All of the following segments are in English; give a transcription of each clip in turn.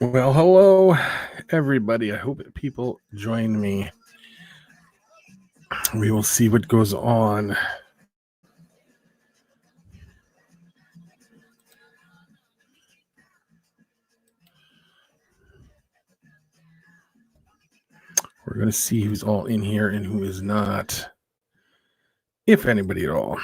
Well, hello, everybody. I hope that people join me. We will see what goes on. We're going to see who's all in here and who is not, if anybody at all.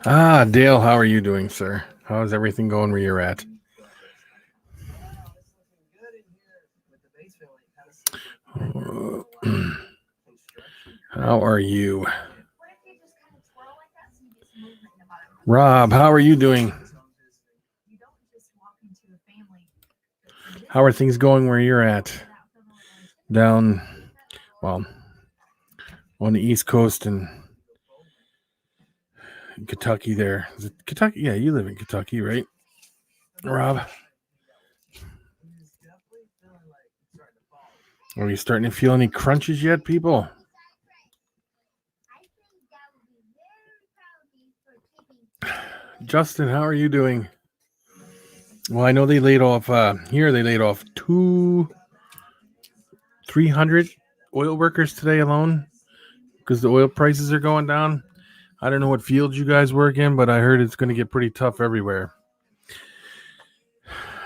Dale, how are you doing, sir? How's everything going where you're at? How are you? Rob, how are you doing? How are things going where you're at? Down, well, on the East Coast and Kentucky there. Is it Kentucky? Yeah, you live in Kentucky, right, Rob? Are you starting to feel any crunches yet, people? Justin, how are you doing? Well, I know they laid off here. They laid off 300 oil workers today alone because the oil prices are going down. I don't know what fields you guys work in, but I heard it's going to get pretty tough everywhere.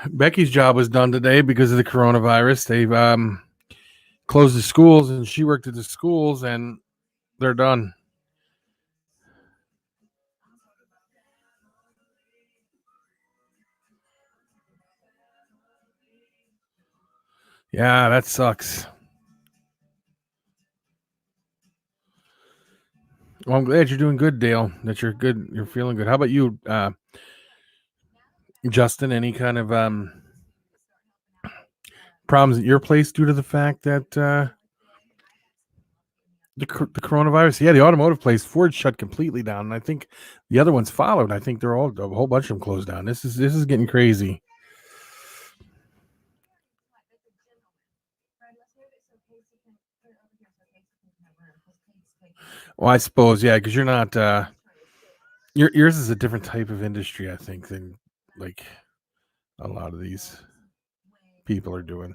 Becky's job was done today because of the coronavirus. They've closed the schools, and she worked at the schools, and they're done. Yeah, that sucks. Well, I'm glad you're doing good, Dale. That you're good. You're feeling good. How about you, Justin? Any kind of problems at your place due to the fact that the coronavirus? Yeah, the automotive place, Ford shut completely down, and I think the other ones followed. I think they're all a whole bunch of them closed down. This is getting crazy. Well, I suppose, yeah, because you're not. Yours is a different type of industry, I think, than like a lot of these people are doing.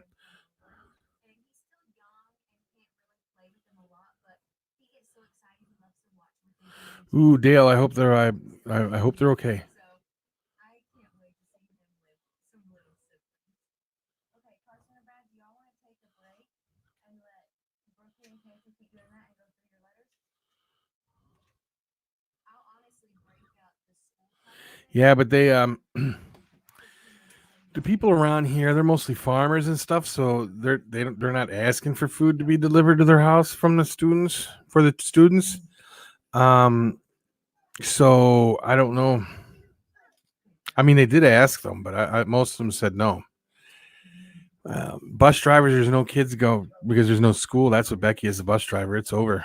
Ooh, Dale, I hope they're okay. Yeah, but they the people around here, they're mostly farmers and stuff, so they're not asking for food to be delivered to their house from the students for the students. Um, so I don't know. I mean, they did ask them, but most of them said no. Bus drivers, there's no kids go because there's no school. That's what Becky is, a bus driver. It's over.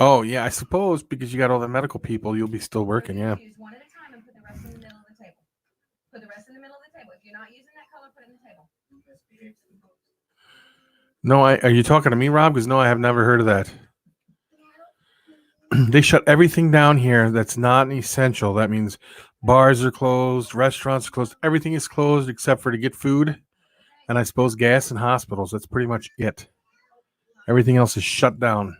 Oh yeah, I suppose because you got all the medical people, you'll be still working. Yeah. No, are you talking to me, Rob? Because no, I have never heard of that. They shut everything down here that's not an essential. That means bars are closed, restaurants are closed, everything is closed except for to get food and I suppose gas and hospitals. That's pretty much it. Everything else is shut down.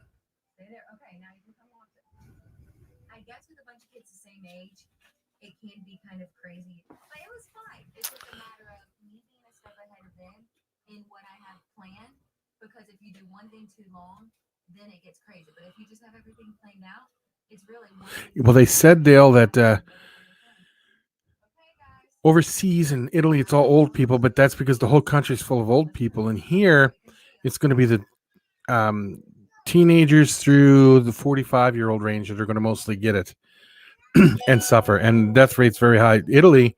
Well, they said, Dale, that overseas in Italy, it's all old people, but that's because the whole country is full of old people. And here, it's going to be the teenagers through the 45-year-old range that are going to mostly get it and suffer. And death rate's very high. Italy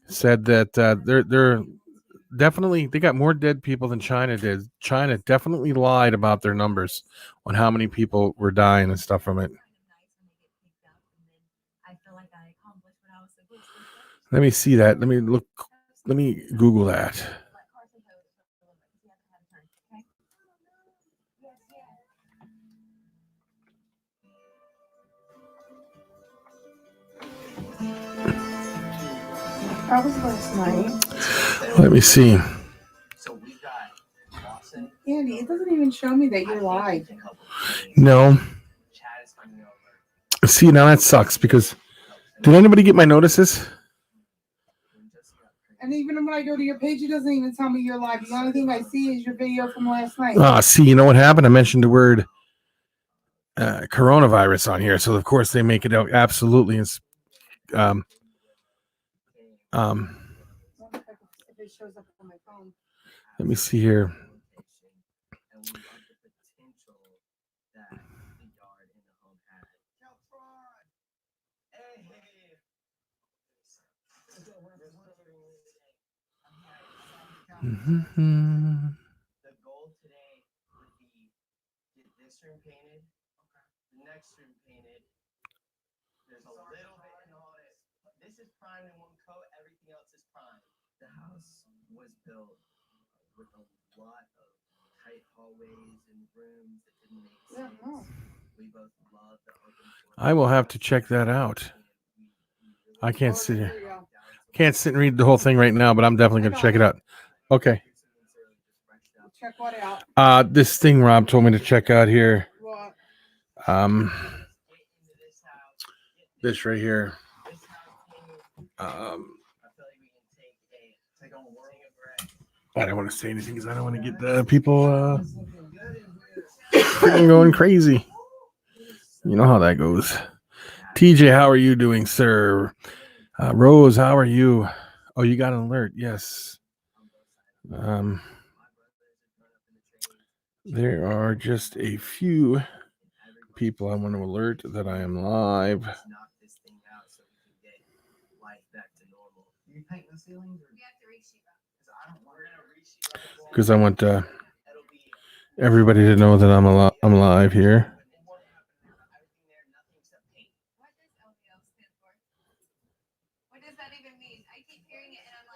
said that they're definitely, they got more dead people than China did. China definitely lied about their numbers on how many people were dying and stuff from it. Let me see that. Let me look. let me Google that. That was last night. Let me see. Andy, it doesn't even show me that you're live. No. See, now that sucks because did anybody get my notices? And even when I go to your page, it doesn't even tell me you're live. The only thing I see is your video from last night. See, you know what happened? I mentioned the word coronavirus on here, so of course they make it out absolutely. Um, If it shows up on my phone. let me see here. Mm-hmm. The goal today would be get this room painted, the next room painted. There's a little bit in all this. This is primed in one coat, everything else is primed. The house was built with a lot of tight hallways and rooms that didn't make sense. We both love the open floor. I will have to check that out. I can't sit here. Can't sit and read the whole thing right now, but I'm definitely going to check it out. Okay. Check what out? This thing Rob told me to check out here. What? This right here. I don't want to say anything because I don't want to get the people freaking going crazy. You know how that goes. TJ, how are you doing, sir? Rose, how are you? Oh, you got an alert. Yes. There are just a few people I want to alert that I am live. Because I want everybody to know that I'm live here. What does that even mean? I keep hearing it and I'm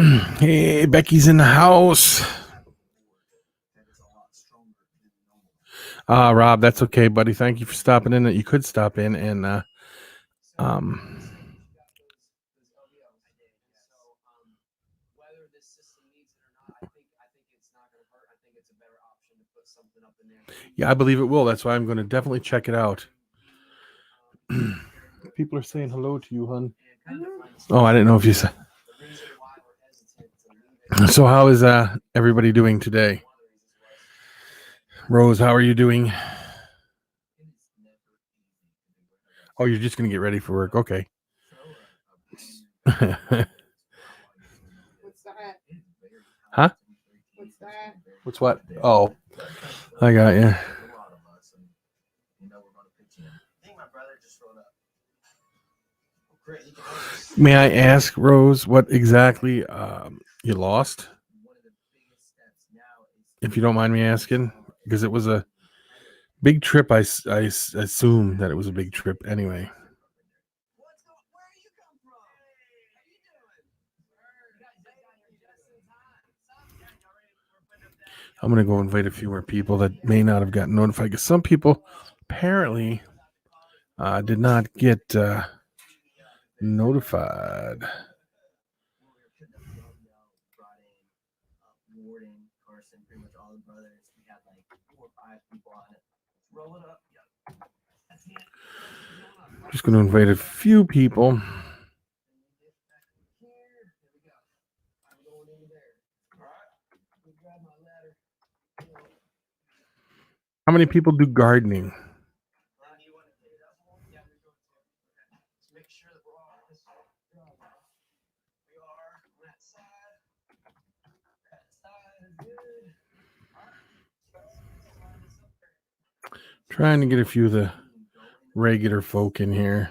like, Hey, Becky's in the house. Rob, that's okay, buddy. Thank you for stopping in. That you could stop in and yeah, I believe it will. That's why I'm going to definitely check it out. People are saying hello to you, hon. Oh, I didn't know if you said. So how is everybody doing today? Rose, how are you doing? Oh, you're just going to get ready for work. Okay. What's that? Huh? What's that? What's what? Oh, I got you. May I ask, Rose, what exactly you lost? If you don't mind me asking, because it was a big trip. I assume that it was a big trip anyway. I'm going to go invite a few more people that may not have gotten notified, because some people apparently did not get notified. Just going to invite a few people. How many people do gardening? Trying to get a few of the regular folk in here.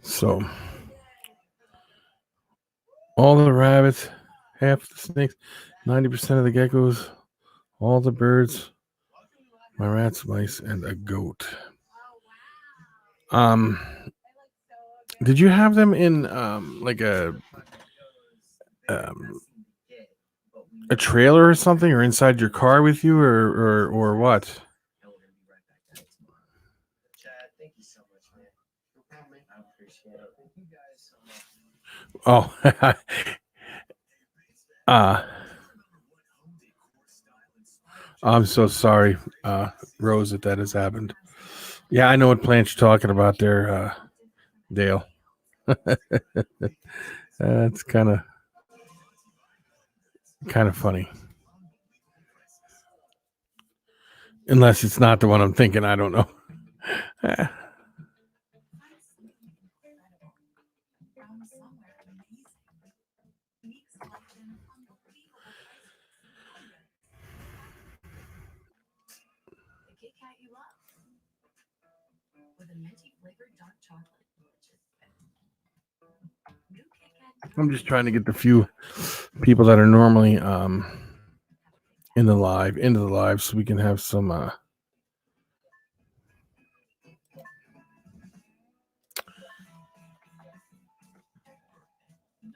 So, all the rabbits, half the snakes. 90% of the geckos, all the birds, my rats, mice, and a goat. Did you have them in like um, a trailer or something, or inside your car with you, or what? Chad, thank you so much, man. I appreciate it. Thank you guys so much. Oh, I'm so sorry, Rose, that has happened. Yeah, I know what plant you're talking about there, Dale. That's kind of funny. Unless it's not the one I'm thinking, I don't know. I'm just trying to get the few people that are normally into the live so we can have some our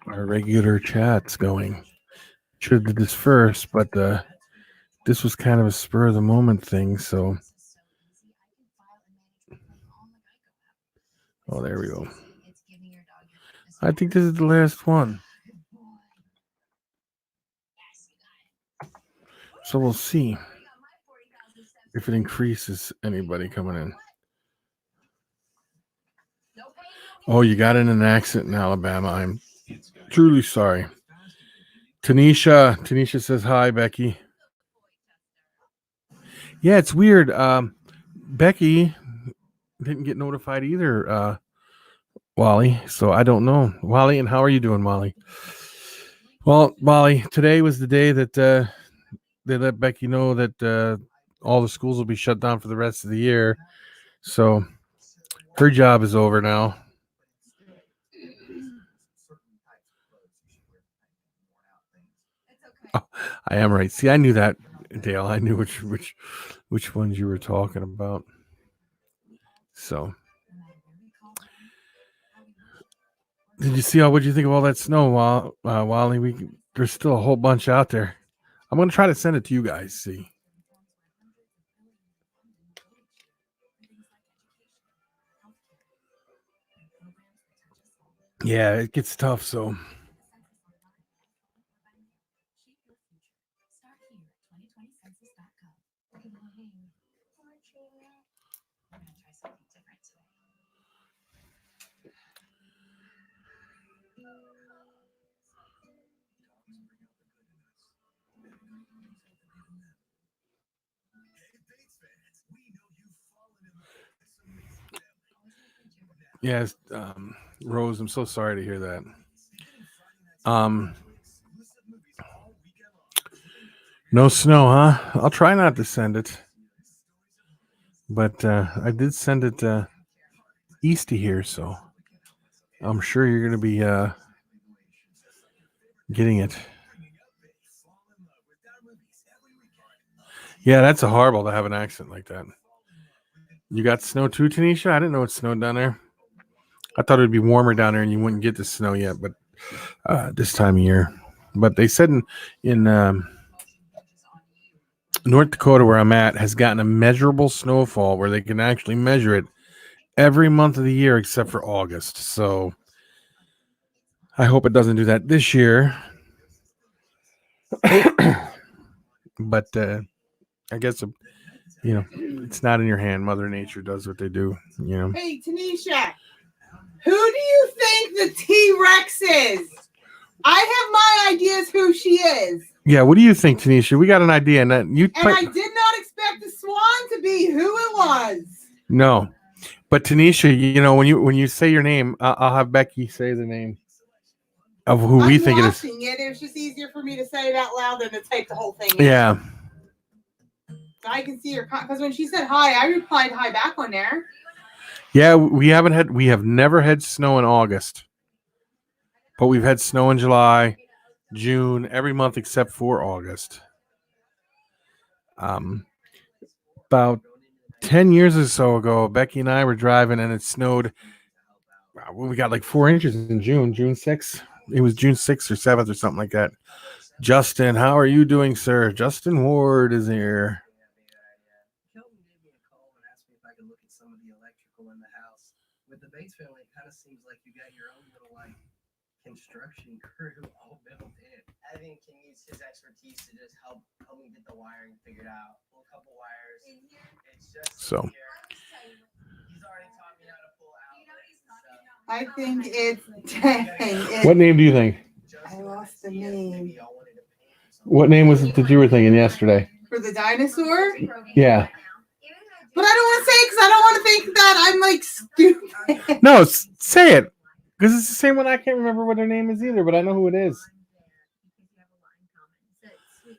regular chats going. Should have did this first, but this was kind of a spur of the moment thing, so oh, there we go. I think this is the last one. So we'll see if it increases anybody coming in. Oh, you got in an accident in Alabama. I'm truly sorry. Tanisha says hi, Becky. Yeah, it's weird. Becky didn't get notified either, Wally. So I don't know. Wally, and how are you doing, Wally? Well, Wally, today was the day that they let Becky know that all the schools will be shut down for the rest of the year. So her job is over now. Oh, I am right. See, I knew that, Dale. I knew which ones you were talking about. So, did you see what you think of all that snow, Wally? There's still a whole bunch out there. I'm gonna try to send it to you guys. See. Yeah, it gets tough. So. Yes, Rose, I'm so sorry to hear that. No snow, huh? I'll try not to send it. But I did send it east of here, so I'm sure you're going to be getting it. Yeah, that's horrible to have an accident like that. You got snow too, Tanisha? I didn't know it snowed down there. I thought it would be warmer down there and you wouldn't get the snow yet, but this time of year. But they said in North Dakota, where I'm at, has gotten a measurable snowfall where they can actually measure it every month of the year except for August. So I hope it doesn't do that this year. But I guess, it's not in your hand. Mother Nature does what they do, Hey, Tanisha, who do you think the T-Rex is? I have my ideas who she is. Yeah, what do you think, Tanisha? We got an idea. And I did not expect the swan to be who it was. No. But Tanisha, when you say your name, I'll have Becky say the name of who we think it is. It was just easier for me to say it out loud than to type the whole thing. Yeah. I can see her because when she said hi, I replied hi back on there. Yeah, we have never had snow in August, but we've had snow in July, June, every month except for August. About 10 years or so ago, Becky and I were driving and it snowed. We got like 4 inches in June 6th. It was June 6th or 7th or something like that. Justin, how are you doing, sir? Justin Ward is here. Kelton gave me a call and asked me if I could look at some of the electrical in the house. With the Bates family, it kind of seems like you got your own little like construction crew all built in. Evan can use his expertise to just help me get the wiring figured out. Pull a couple wires. It's just So. he's already taught me how to pull out. I think it's dang. What name do you think? I lost the name. What name was it that you were thinking yesterday? For the dinosaur? Yeah. But I don't want to say it because I don't want to think that I'm like stupid. No, say it. Because it's the same one. I can't remember what her name is either, but I know who it is.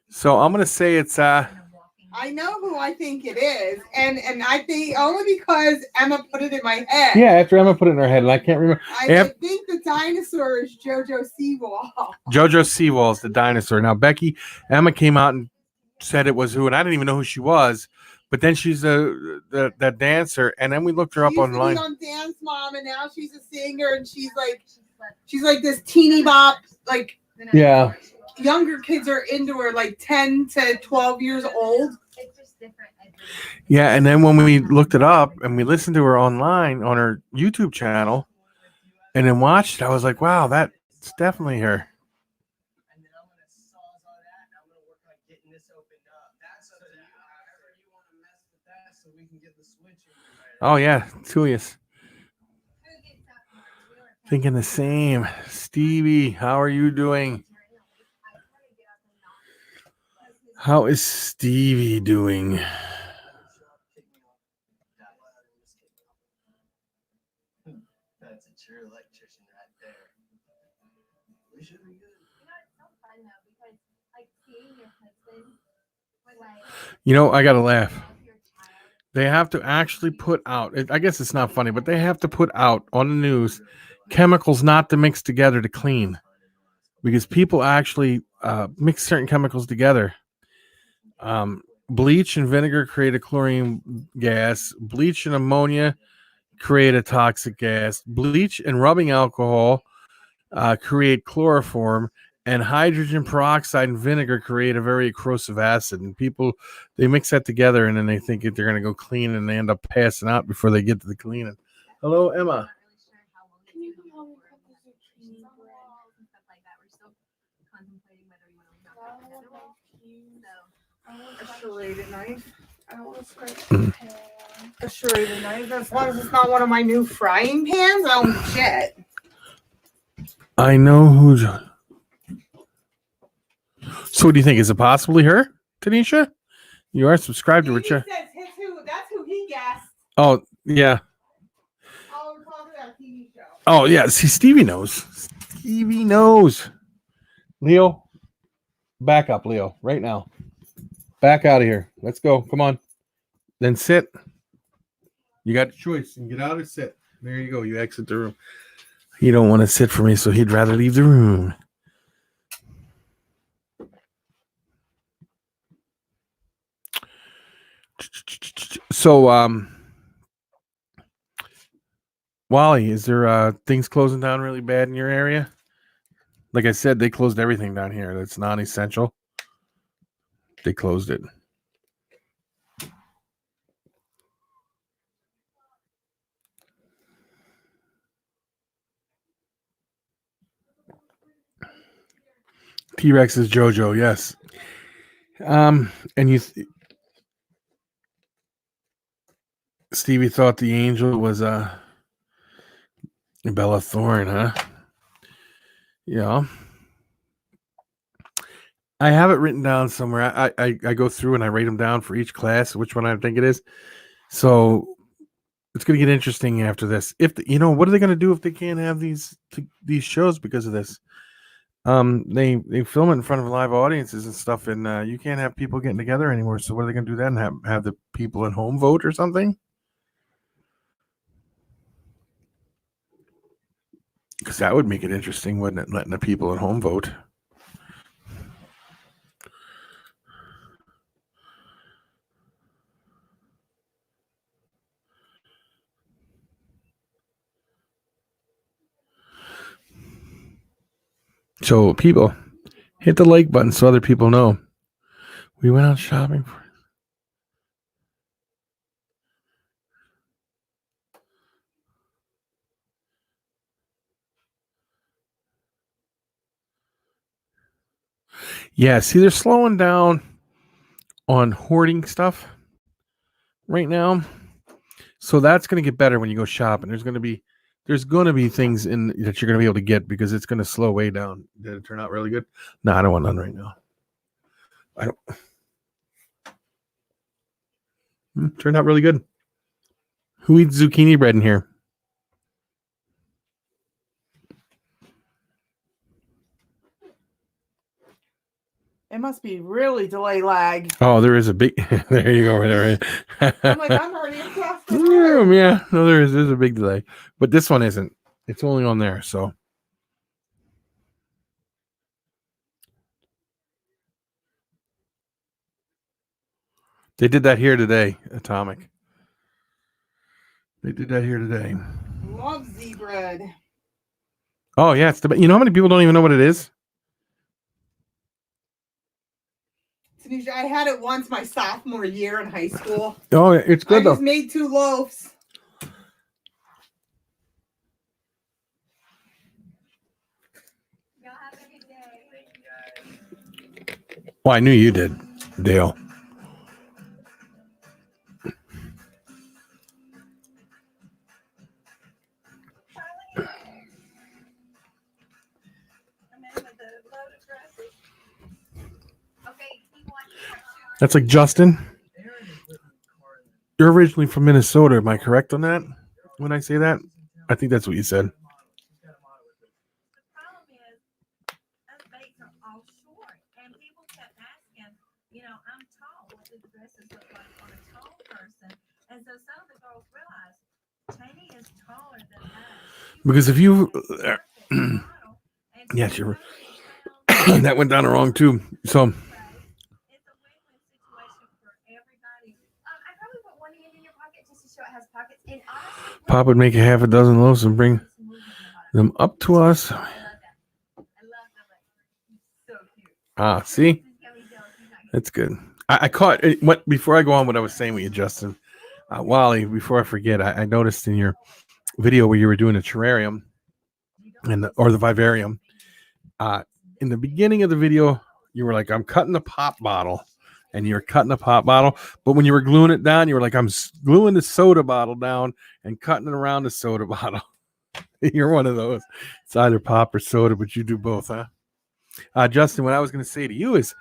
So I'm going to say it's... I know who I think it is. And I think only because Emma put it in my head. Yeah, after Emma put it in her head, and I can't remember. I think the dinosaur is JoJo Seawall. JoJo Seawall is the dinosaur. Now, Emma came out and said it was who, and I didn't even know who she was. But then she's that dancer, and then we looked her up online. She used to be on Dance Mom, and now she's a singer, and she's like this teeny bop, like yeah. Younger kids are into her, like 10 to 12 years old. It's just different. Yeah, and then when we looked it up and we listened to her online on her YouTube channel, and then watched it, I was like, wow, that's definitely her. And then I'm gonna saws all that, and I'm gonna work on getting this opened up. That's so that however you want to mess with that, so we can get the switch in there. Oh yeah, two of yous. Thinking the same. Stevie, how are you doing? How is Stevie doing? That's a true electrician right there. We should be good. You know, it's so fun though because like seeing your husband was like. You know, I gotta laugh. They have to actually put out. I guess it's not funny, but they have to put out on the news chemicals not to mix together to clean, because people actually mix certain chemicals together. Bleach and vinegar create a chlorine gas. Bleach and ammonia create a toxic gas. Bleach and rubbing alcohol create chloroform, and hydrogen peroxide and vinegar create a very corrosive acid. And people, they mix that together, and then they think that they're going to go clean, and they end up passing out before they get to the cleaning. Hello, Emma. A serrated knife. I don't want to scratch a serrated knife. As long as it's not one of my new frying pans, I don't shit. I know who's. So, what do you think? Is it possibly her, Tanisha? You are subscribed to her channel. That's who he guessed. Oh, yeah. Oh, we're talking about a TV show. Oh, yeah. See, Stevie knows. Stevie knows. Leo, back up, Leo, right now. Back out of here. Let's go. Come on. Then sit. You got the choice. You can get out or sit. There you go. You exit the room. He don't want to sit for me, so he'd rather leave the room. So, Wally, is there things closing down really bad in your area? Like I said, they closed everything down here that's non-essential. They closed it. T-Rex is JoJo, yes. And Stevie thought the angel was Bella Thorne, huh? Yeah. I have it written down somewhere. I go through and I write them down for each class, which one I think it is. So it's going to get interesting after this. What are they going to do if they can't have these shows because of this? They film it in front of live audiences and stuff, and you can't have people getting together anymore. So what are they going to do then? Have the people at home vote or something? Because that would make it interesting, wouldn't it? Letting the people at home vote. So people, hit the like button so other people know. We went out shopping. Yeah, see, they're slowing down on hoarding stuff right now. So that's going to get better when you go shopping. There's going to be things in that you're going to be able to get because it's going to slow way down. Did it turn out really good? No, I don't want none right now. I don't. Turned out really good. Who eats zucchini bread in here? It must be really delay lag. Oh, there is a big. There you go. Right. I'm like, I'm already across the Yeah, room. yeah. No, there's a big delay, but this one isn't. It's only on there, so. They did that here today, Atomic. They did that here today. Love Z bread. Oh yeah, it's the. You know how many people don't even know what it is? Tanisha, I had it once my sophomore year in high school. Oh, it's I good though. just made 2 loaves. Y'all have a good day. Well, I knew you did, Dale. Okay, he wants That's like Justin. You're originally from Minnesota. Am I correct on that? When I say that, I think that's what you said. The problem is, us baits are all short, and people kept asking, you know, I'm tall. What do the dresses look like on a tall person? And so some of the girls realized Cheney is taller than us. Because if you, yes, you're. That went down wrong too. So It's a win-win situation for everybody. I probably put one hand in your pocket just to show it has pockets. And honestly, Pop would make a half a dozen loaves and bring them up to us. I love that. I love the like. So cute. Ah, see, This is gonna be jealous. He's not gonna- that's good. I caught it. What before I go on? What I was saying with you, Justin, Wally. Before I forget, I noticed in your video where you were doing a terrarium and or the vivarium. In the beginning of the video, you were like, "I'm cutting the pop bottle," and you were cutting the pop bottle. But when you were gluing it down, you were like, "I'm gluing the soda bottle down and cutting it around the soda bottle." You're one of those. It's either pop or soda, but you do both, huh? Justin, what I was going to say to you is,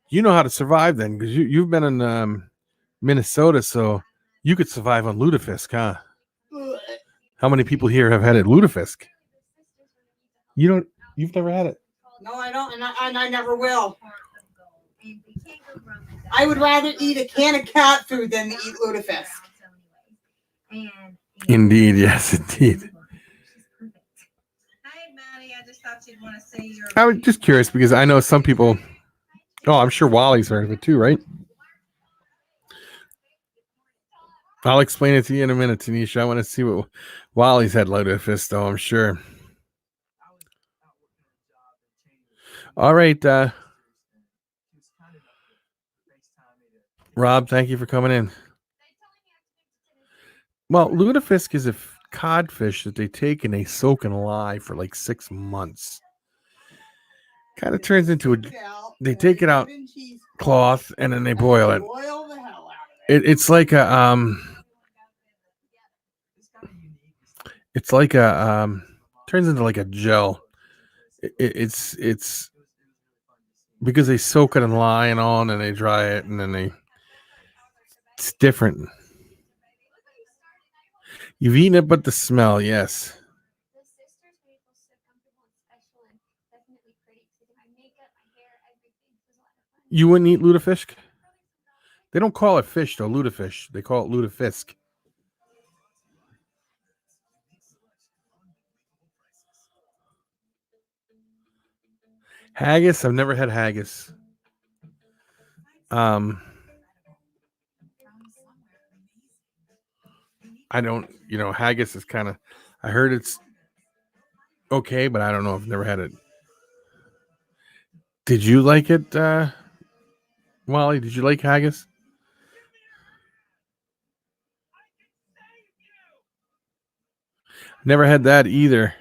you know how to survive then, because you've been in Minnesota, so you could survive on lutefisk, huh? How many people here have had it lutefisk? You don't. You've never had it. No, I don't, and I never will. I would rather eat a can of cat food than eat lutefisk. Indeed, yes, indeed. Hey, Maddie, I just thought you'd want to see your. I was just curious because I know some people. Oh, I'm sure Wally's heard of it too, right? I'll explain it to you in a minute, Tanisha. I want to see what Wally's had lutefisk, though, I'm sure. All right, Rob, thank you for coming in. Well, lutefisk is a codfish that they take and they soak in lye for like 6 months. Kind of turns into a. They take it out cloth and then they boil it. Boil the hell out of it. It's like a It's like a turns into like a gel. It's because they soak it in lye and all, and they dry it, and then it's different. You've eaten it, but the smell, yes. The sisters made me so comfortable and special and definitely pretty. They did my makeup, my hair, everything. It was a lot of fun. You wouldn't eat lutefisk? They don't call it fish though, lutefish. They call it lutefisk. Haggis, I've never had haggis. I don't, haggis is kind of, I heard it's okay, but I don't know. I've never had it. Did you like it, Wally? Did you like haggis? Never had that either,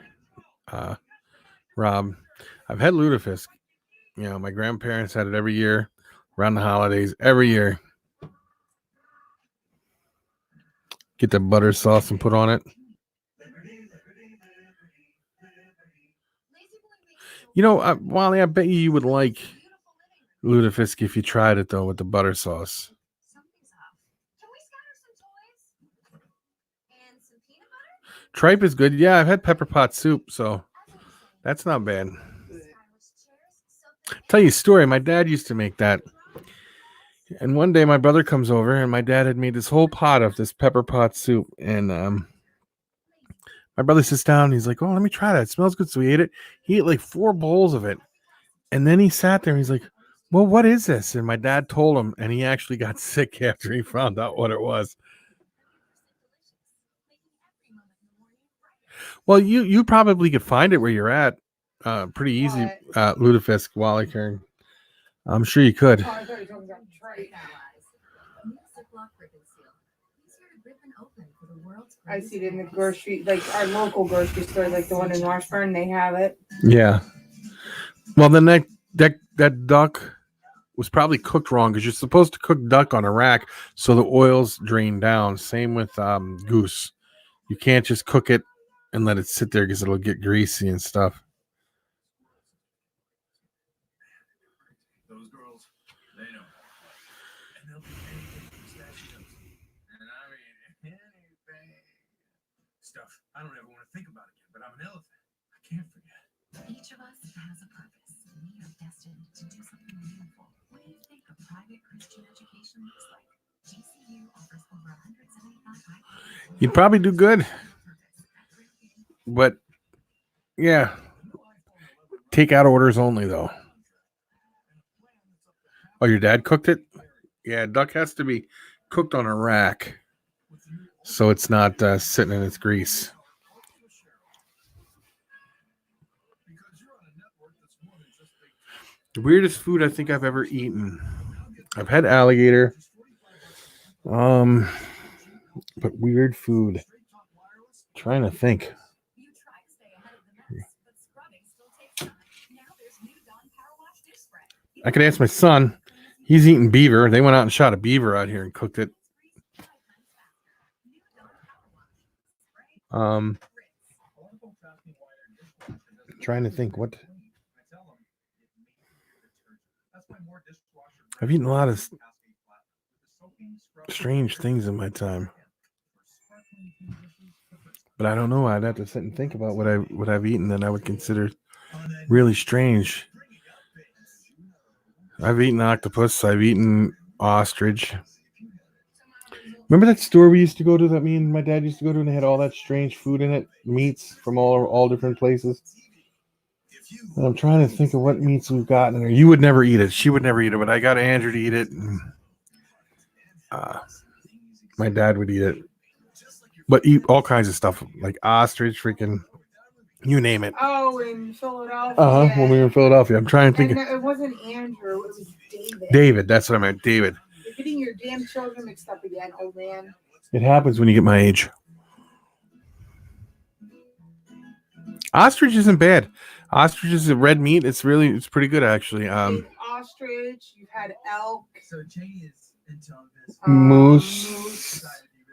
Rob. I've had lutefisk. You know, my grandparents had it every year around the holidays. Every year, get the butter sauce and put on it. You know, Wally, I bet you would like lutefisk if you tried it though with the butter sauce. Something's up. Can we scatter some toys? And some peanut butter? Tripe is good. Yeah, I've had pepper pot soup, so that's not bad. Tell you a story. My dad used to make that. And one day my brother comes over and my dad had made this whole pot of this pepper pot soup. And my brother sits down and he's like, oh, let me try that. It smells good. So he ate it. He ate like 4 bowls of it. And then he sat there and he's like, well, what is this? And my dad told him, and he actually got sick after he found out what it was. Well, you probably could find it where you're at. Pretty easy, What? lutefisk, Wally Kern. I'm sure you could. Oh, I thought you were talking about tripe. I see it in the grocery, like our local grocery store, like the one in Washburn. They have it. Yeah. Well, then that duck was probably cooked wrong because you're supposed to cook duck on a rack so the oils drain down. Same with goose. You can't just cook it and let it sit there because it'll get greasy and stuff. Those girls, they know. And they'll do anything for pistachios. And I mean, anything. Stuff I don't ever want to think about again, but I'm an elephant. I can't forget. Each of us has a purpose. We are destined to do something meaningful. What do you think a private Christian education looks like? GCU offers over 175 high. You'd probably do good. But yeah, take out orders only though. Oh, your dad cooked it? Yeah, duck has to be cooked on a rack so it's not sitting in its grease. The weirdest food I think I've ever eaten. I've had alligator. But weird food. Trying to think. I could ask my son. He's eating beaver. They went out and shot a beaver out here and cooked it. Trying to think what. I've eaten a lot of strange things in my time, but I don't know. I'd have to sit and think about what I've eaten that I would consider really strange. I've eaten octopus. I've eaten ostrich. Remember that store we used to go to that me and my dad used to go to and they had all that strange food in it? Meats from all different places. And I'm trying to think of what meats we've gotten in there. You would never eat it. She would never eat it, but I got Andrew to eat it. And, my dad would eat it. But eat all kinds of stuff like ostrich, freaking, you name it. Oh, in Philadelphia. When we were in Philadelphia. I'm trying to think. And it wasn't Andrew. It was David. David, that's what I meant. David. You're getting your damn children mixed up again, old man. It happens when you get my age. Ostrich isn't bad. Ostrich is a red meat. It's pretty good actually. You've ostrich. You've had elk. So Janie is into this. Moose,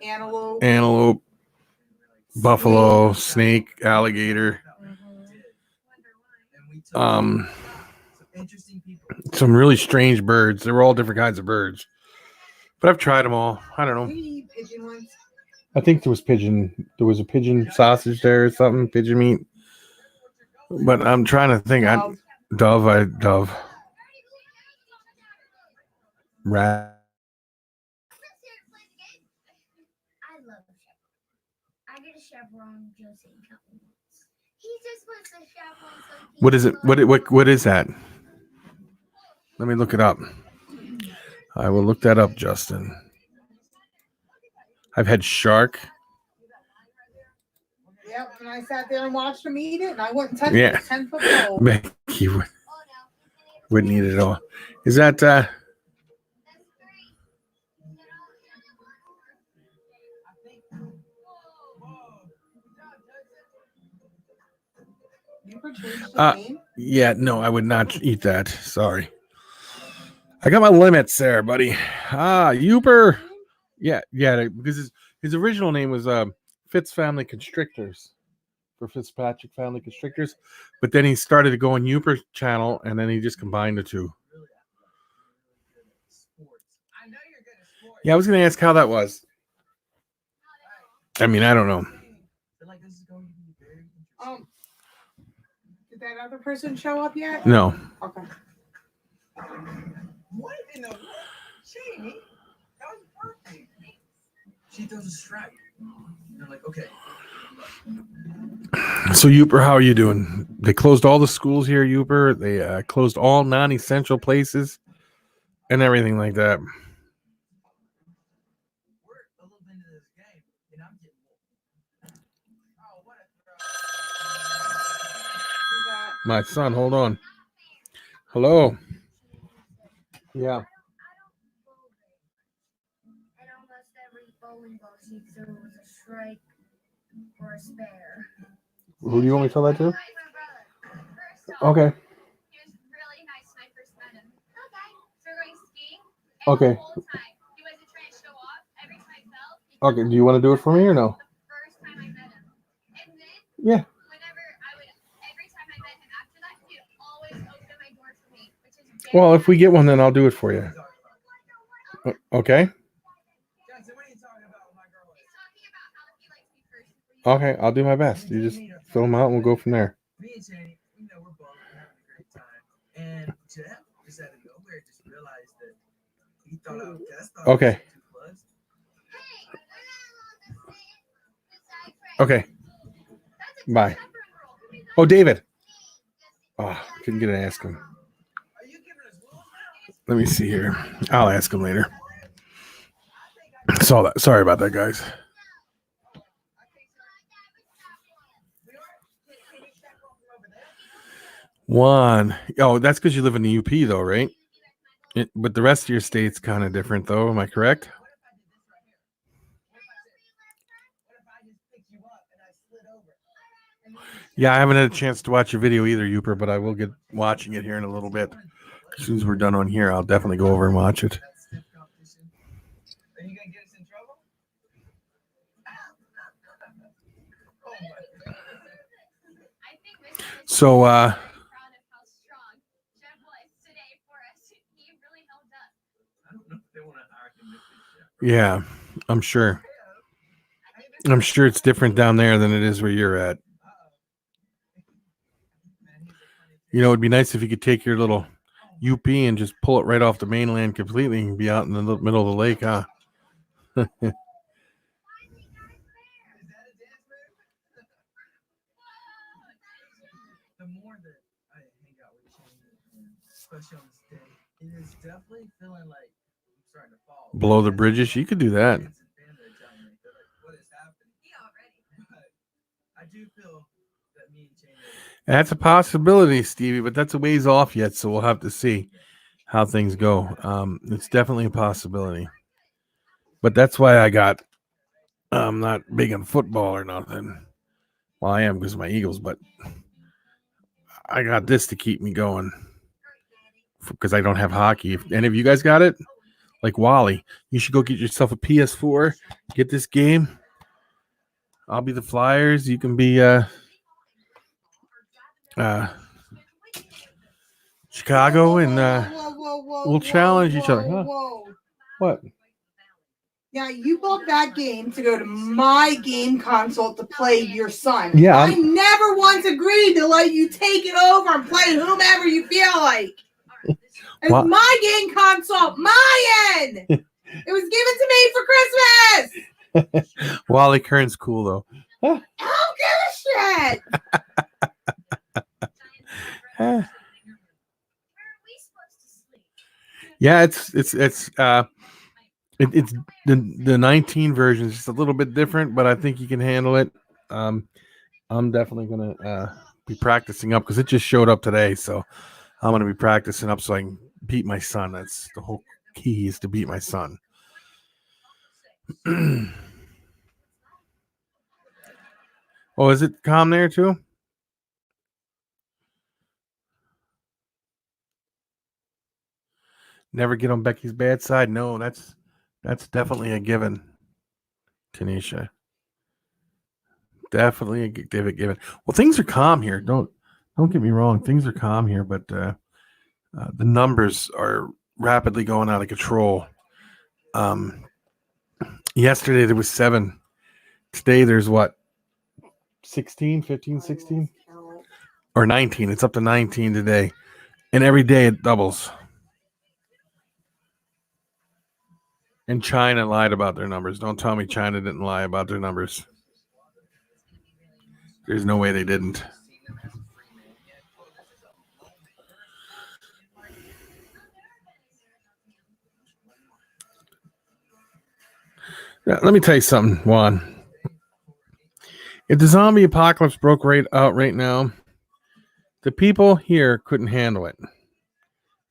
Antelope. buffalo, snake, alligator. Some really strange birds. They were all different kinds of birds. But I've tried them all. I don't know. We eat pigeon ones. I think there was pigeon. There was a pigeon sausage there or something. Pigeon meat. But I'm trying to think. Dove. Rat. I love chaperone. I get a chaperone just in company. He just wants a chaperone. So What is it? What is that? Let me look it up. I will look that up, Justin. I've had shark. Yep, and I sat there and watched him eat it, and I wouldn't touch it. Yeah. It's 10 foot pole. Becky would. Wouldn't need it at all. Is that You ever changed the name? yeah, no, I would not eat that. Sorry. I got my limits there, buddy. Uber. Yeah, because his original name was Fitz Family Constrictors for Fitzpatrick Family Constrictors, but then he started to go on Uber channel, and then he just combined the two. I know you're good at sports. Yeah, I was going to ask how that was. I mean, I don't know. Feel like this is going to be very interesting. Did that other person show up yet? No. Okay. What in the world? Jamie, that was perfect. She throws a strike. And I'm like, okay. So Uber, how are you doing? They closed all the schools here, Uber. They closed all non-essential places and everything like that. We're a little bit into this game, and I'm getting oh, what a throw. My son, hold on. Hello. Yeah. And almost every bowling ball she threw was a strike or a spare. Who do you want me to tell that to? My brother. First off, Okay. he was really nice when I first met him. Okay. So we're going skiing. Okay. The whole time, he wasn't trying to show off. Every time I fell, Okay. Do you want to do it for me or no? the first time I met him. And then, Yeah. every time I met him after that, he'd always open my door for me, which is very Well, if we get one, then I'll do it for you. Okay. Jackson, what are you talking about with my girl? He's talking about how he likes me first. before you- Okay. I'll do my best. You just fill them out and we'll go from there. Me and Shane, you know, we're both having a great time. And Jeff just out of nowhere just realized that he thought I guessed on Okay. 2 plus. Hey, we're not allowed to sit beside Frank. Okay. That's a Bye. separate rule. Oh, David. Oh, couldn't get to ask him. Are you giving us rules now? Let me see here. I'll ask him later. Saw that. Sorry about that, guys. One. Oh, that's because you live in the UP, though, right? But the rest of your state's kind of different, though. Am I correct? What if I just picked you up and I slid over? And then you Yeah, I haven't had a chance to watch your video either, Uper, but I will get watching it here in a little bit. As soon as we're done on here, I'll definitely go over and watch it. that stiff competition. Are you gonna get us in trouble? Oh my God. I think Mr. Mitchell So, is very proud of how strong Jeff was today for us. He really held up. I don't know if they want to argue with this. Yeah, I'm sure. I'm sure it's different down there than it is where you're at. You know, it'd be nice if you could take your little UP and just pull it right off the mainland completely and be out in the middle of the lake, huh? Is that a dance move? The more that I hang out with Shane, especially on this day, it is definitely feeling like I'm starting to fall. Below the bridges, you could do that. Friends and family are telling me, they're like, what is happening? He already. But I do feel that me and Shane are That's a possibility, Stevie, but that's a ways off yet, so we'll have to see how things go. It's definitely a possibility. But that's why I'm not big on football or nothing. Well, I am because of my Eagles, but I got this to keep me going because I don't have hockey. If any of you guys got it, like Wally, you should go get yourself a PS4, get this game. I'll be the Flyers. You can be Chicago, and we'll challenge each other. Huh? Whoa. What? Yeah, you bought that game to go to my game console to play your son. Yeah, I never once agreed to let you take it over and play whomever you feel like. It's What? my game console, mine. It was given to me for Christmas. Wally Kern's cool though. I don't give a shit. Where are we supposed to sleep? Yeah, it's the 19 version is just a little bit different, but I think you can handle it. I'm definitely gonna be practicing up because it just showed up today, so I'm going to be practicing up so I can beat my son. That's the whole key, is to beat my son. Oh, is it calm there too? Never get on Becky's bad side. No, that's definitely a given, Tanisha. Definitely a given. Well, things are calm here. Don't get me wrong. Things are calm here, but the numbers are rapidly going out of control. Yesterday there was 7. Today there's what? 16, 15, 16? Or 19. It's up to 19 today. And every day it doubles. And China lied about their numbers. Don't tell me China didn't lie about their numbers. There's no way they didn't. Now, let me tell you something, Juan. If the zombie apocalypse broke out right now, the people here couldn't handle it.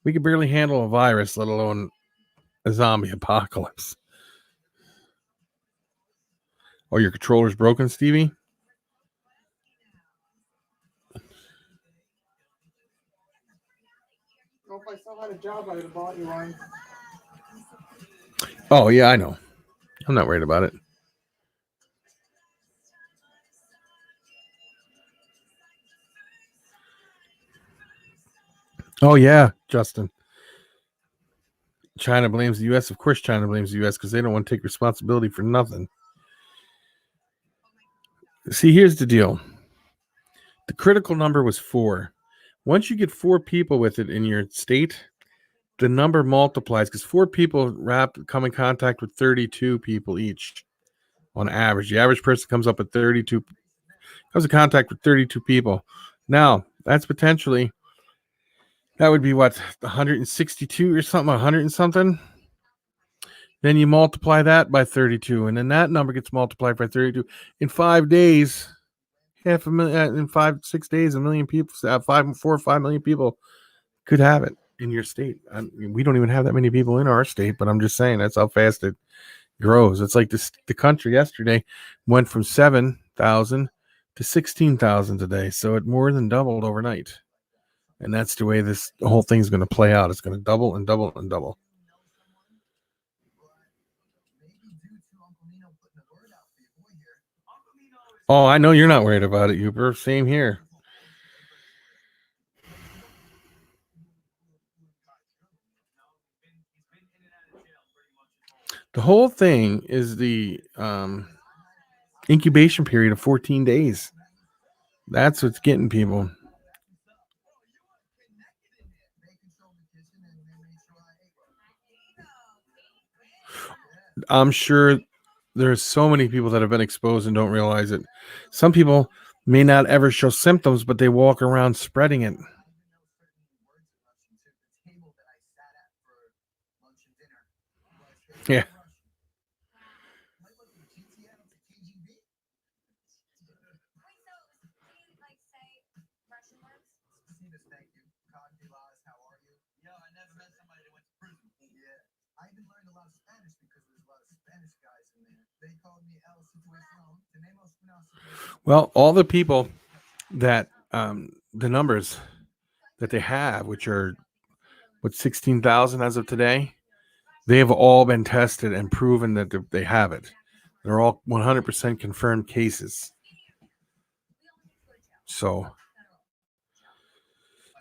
We could barely handle a virus, let alone a zombie apocalypse. Oh, your controller's broken, Stevie? Well, if I still had a job, I would have bought you one. Oh, yeah, I know. I'm not worried about it. Oh, yeah, Justin. China blames the U.S. Of course China blames the U.S. because they don't want to take responsibility for nothing. See, here's the deal. The critical number was 4. Once you get 4 people with it in your state, the number multiplies because 4 people come in contact with 32 people each on average. The average person comes up with 32, comes in contact with 32 people. Now, that's potentially, that would be what, 162 or something, 100 and something? Then you multiply that by 32, and then that number gets multiplied by 32. In 5 days, 500,000, in 5-6 days, 1 million people, 4 or 5 million people could have it in your state. I mean, we don't even have that many people in our state, but I'm just saying that's how fast it grows. It's like the country yesterday went from 7,000 to 16,000 today, so it more than doubled overnight. And that's the way the whole thing's going to play out. It's going to double and double and double. Oh, I know you're not worried about it, Uber. Same here. The whole thing is the incubation period of 14 days. That's what's getting people. I'm sure there's so many people that have been exposed and don't realize it. Some people may not ever show symptoms, but they walk around spreading it. Yeah. Well, all the people that the numbers that they have, which are 16,000 as of today, they have all been tested and proven that they have it. They're all 100% confirmed cases. So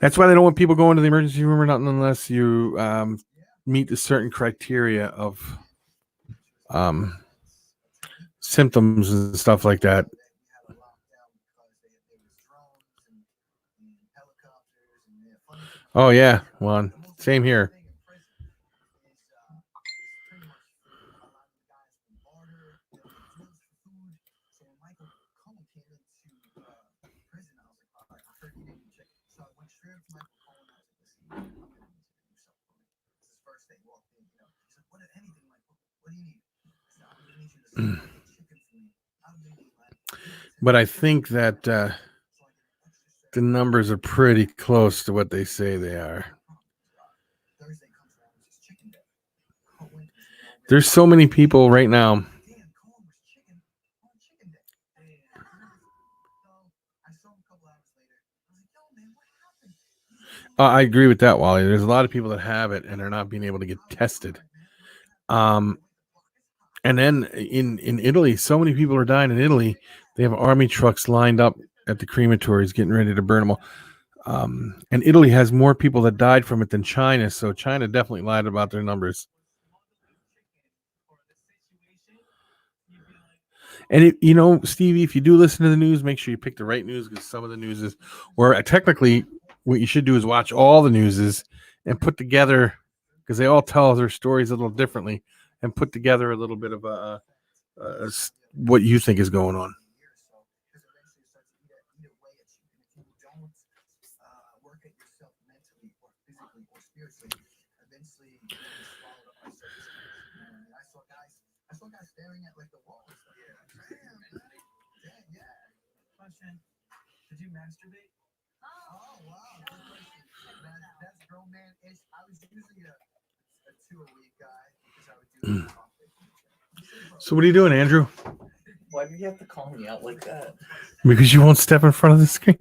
that's why they don't want people going to the emergency room or nothing unless you meet a certain criteria of symptoms and stuff like that. Oh, yeah, Juan. Same here. But I think that The numbers are pretty close to what they say they are. Thursday comes around, it's just chicken day. Cohen is no There's so many people right now. Dan, Cohen was chicken on chicken day. And so I saw him a couple hours later. I was like, yo, man, what happened? I agree with that, Wally. There's a lot of people that have it and are not being able to get tested. And then in Italy, so many people are dying in Italy. They have army trucks lined up at the crematories getting ready to burn them all. And Italy has more people that died from it than China. So China definitely lied about their numbers. And, Stevie, if you do listen to the news, make sure you pick the right news, because some of the news is, or technically what you should do is watch all the newses and put together, because they all tell their stories a little differently, and put together a little bit of what you think is going on. Because eventually it starts to eat away at you. And if you don't work at yourself mentally or physically or spiritually, eventually you're gonna be swallowed up by certain things. I saw guys staring at like the wall and stuff. Yeah. Question: did you masturbate? Oh wow, good question. That's grown man-ish. I was usually a 2 a week guy because I would do coffee. So what are you doing, Andrew? Why do you have to call me out like that? Because you won't step in front of the screen.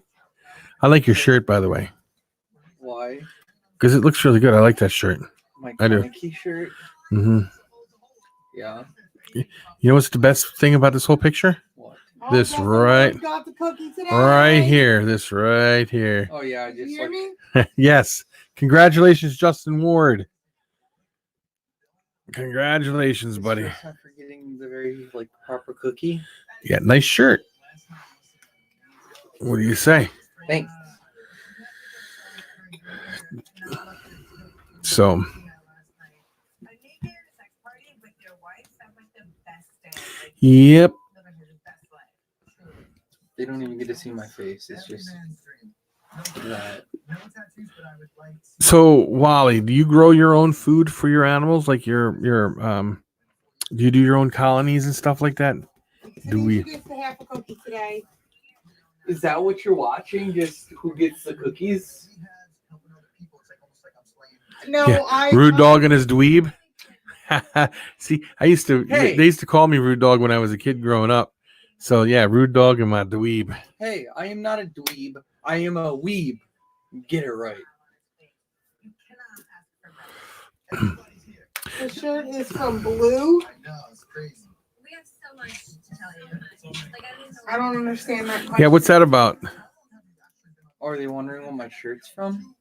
I like your shirt, by the way, Why? because it looks really good. I like that shirt. My I do. Kaneki shirt? hmm Yeah. You know what's the best thing about this whole picture? What? Oh, This Justin right- Ward got the cookie today. Right here. This right here. Oh yeah, I Did you just hear like me? Yes. Congratulations, Justin Ward. Congratulations, buddy. stress out for getting the very like proper cookie. Yeah, nice shirt. What do you say? Thanks. So, A New Year's sex party with your wife sounds like the best day. Like, yep. living his best life. They don't even get to see my face. It's just that. No tattoos, but I would like to. So, Wally, do you grow your own food for your animals? Like do you do your own colonies and stuff like that? Do we- Tanisha gets the half a cookie today. Is that what you're watching? Just who gets the cookies? He has helping other people. It's like almost like I'm slaying. No, Yeah, Rude Dog and his dweeb. See, Hey. they used to call me Rude Dog when I was a kid growing up. So yeah, Rude Dog and my dweeb. Hey, I am not a dweeb. I am a weeb. Get it right. You cannot ask for better. Everybody's here. The shirt is from Blue. I know, it's crazy. We have so much to tell you. Like, I don't understand that. Yeah, what's that about? Are they wondering what my shirt's from?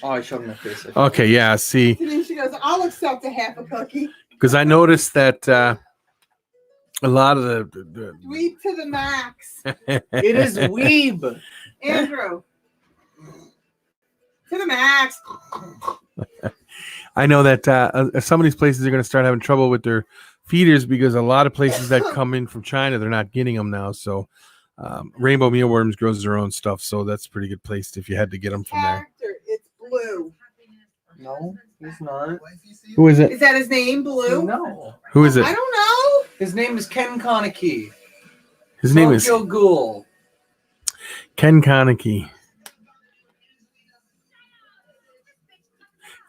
Oh, I showed my face. Okay, yeah, see, Tanisha goes, I'll accept a half a cookie. because I noticed that a lot of the Dweeb to the max. It is weeb. Andrew. To the max. I know that some of these places are going to start having trouble with their feeders, because a lot of places that come in from China, they're not getting them now. So Rainbow Mealworms grows their own stuff, so that's a pretty good place if you had to get them from there. Character, it's Blue. No, he's not. Who is it? Is that his name, Blue? No. Who is it? I don't know. His name is Ken Konecki. His name is Tokyo Ghoul. Ken Konecki.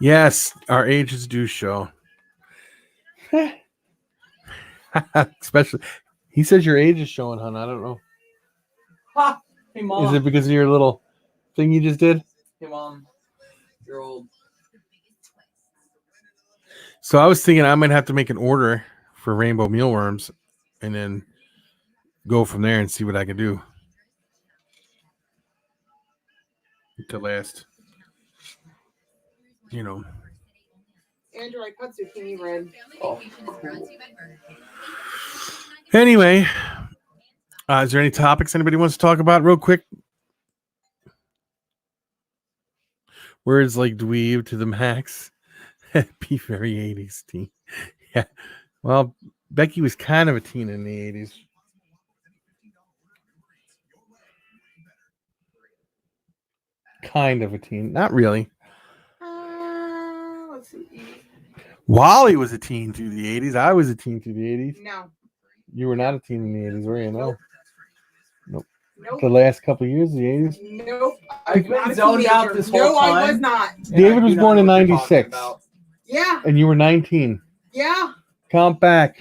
Yes, our ages do show. Especially, he says your age is showing, hon. I don't know. Ha! Hey, Mom. Is it because of your little thing you just did? Hey, Mom. You're old. So I was thinking I might have to make an order for Rainbow Mealworms and then go from there and see what I can do to last. Andrew, I cut zucchini red. Oh, Anyway, is there any topics anybody wants to talk about real quick? Words like dweeb to the max. Be very 80s teen. Yeah. Well, Becky was kind of a teen in the 80s. Kind of a teen. Not really. Let's see. Wally was a teen through the 80s. I was a teen through the 80s. No. You were not a teen in the 80s, were you? No. Nope. Nope. The last couple of years, the 80s. Nope. I've Not been a zoned out teenager. this whole No, I was time. not. And David I do was not born know in what you're talking 96. about. Yeah. And you were 19. Yeah. Count back.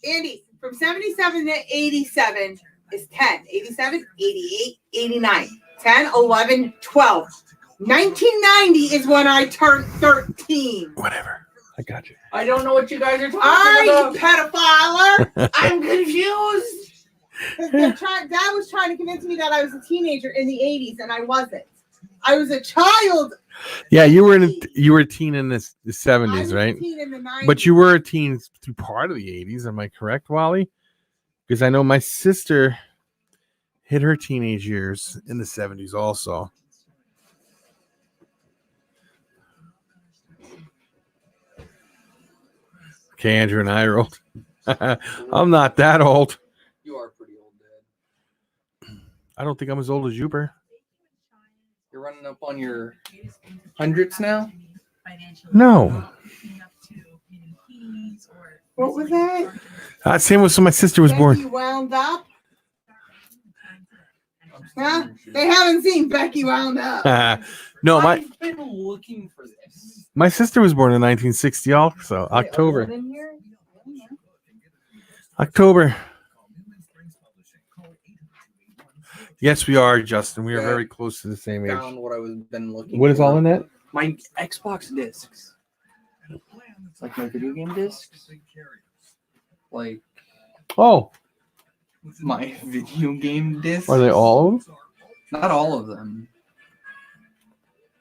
Andy, from 77 to 87 is 10. 87, 88, 89. 10, 11, 12. 1990 is when I turned 13. Whatever. I got you. I don't know what you guys are talking All right, you about. pedophiler. I'm confused. Dad was trying to convince me that I was a teenager in the 80s, and I wasn't. I was a child. Yeah, you were a teen in the I 70s, was a right? teen in the 90s. But you were a teen through part of the 80s. Am I correct, Wally? Because I know my sister hit her teenage years in the 70s also. Okay, Andrew and I are old. I'm not that old. You are pretty old, Dad. I don't think I'm as old as you, Bert. You're running up on your hundreds now? No. What was that? Same with my sister was Becky born. wound up. Huh? They haven't seen Becky wound up. No, I've been looking for this. my sister was born in 1960 also. October. October. Yes, we are, Justin. We are Yeah. very close to the same age. Found what I was been looking What is for. all in that? My Xbox discs. Like my video game discs. Like Oh, my video game discs. are they all of them? Not all of them.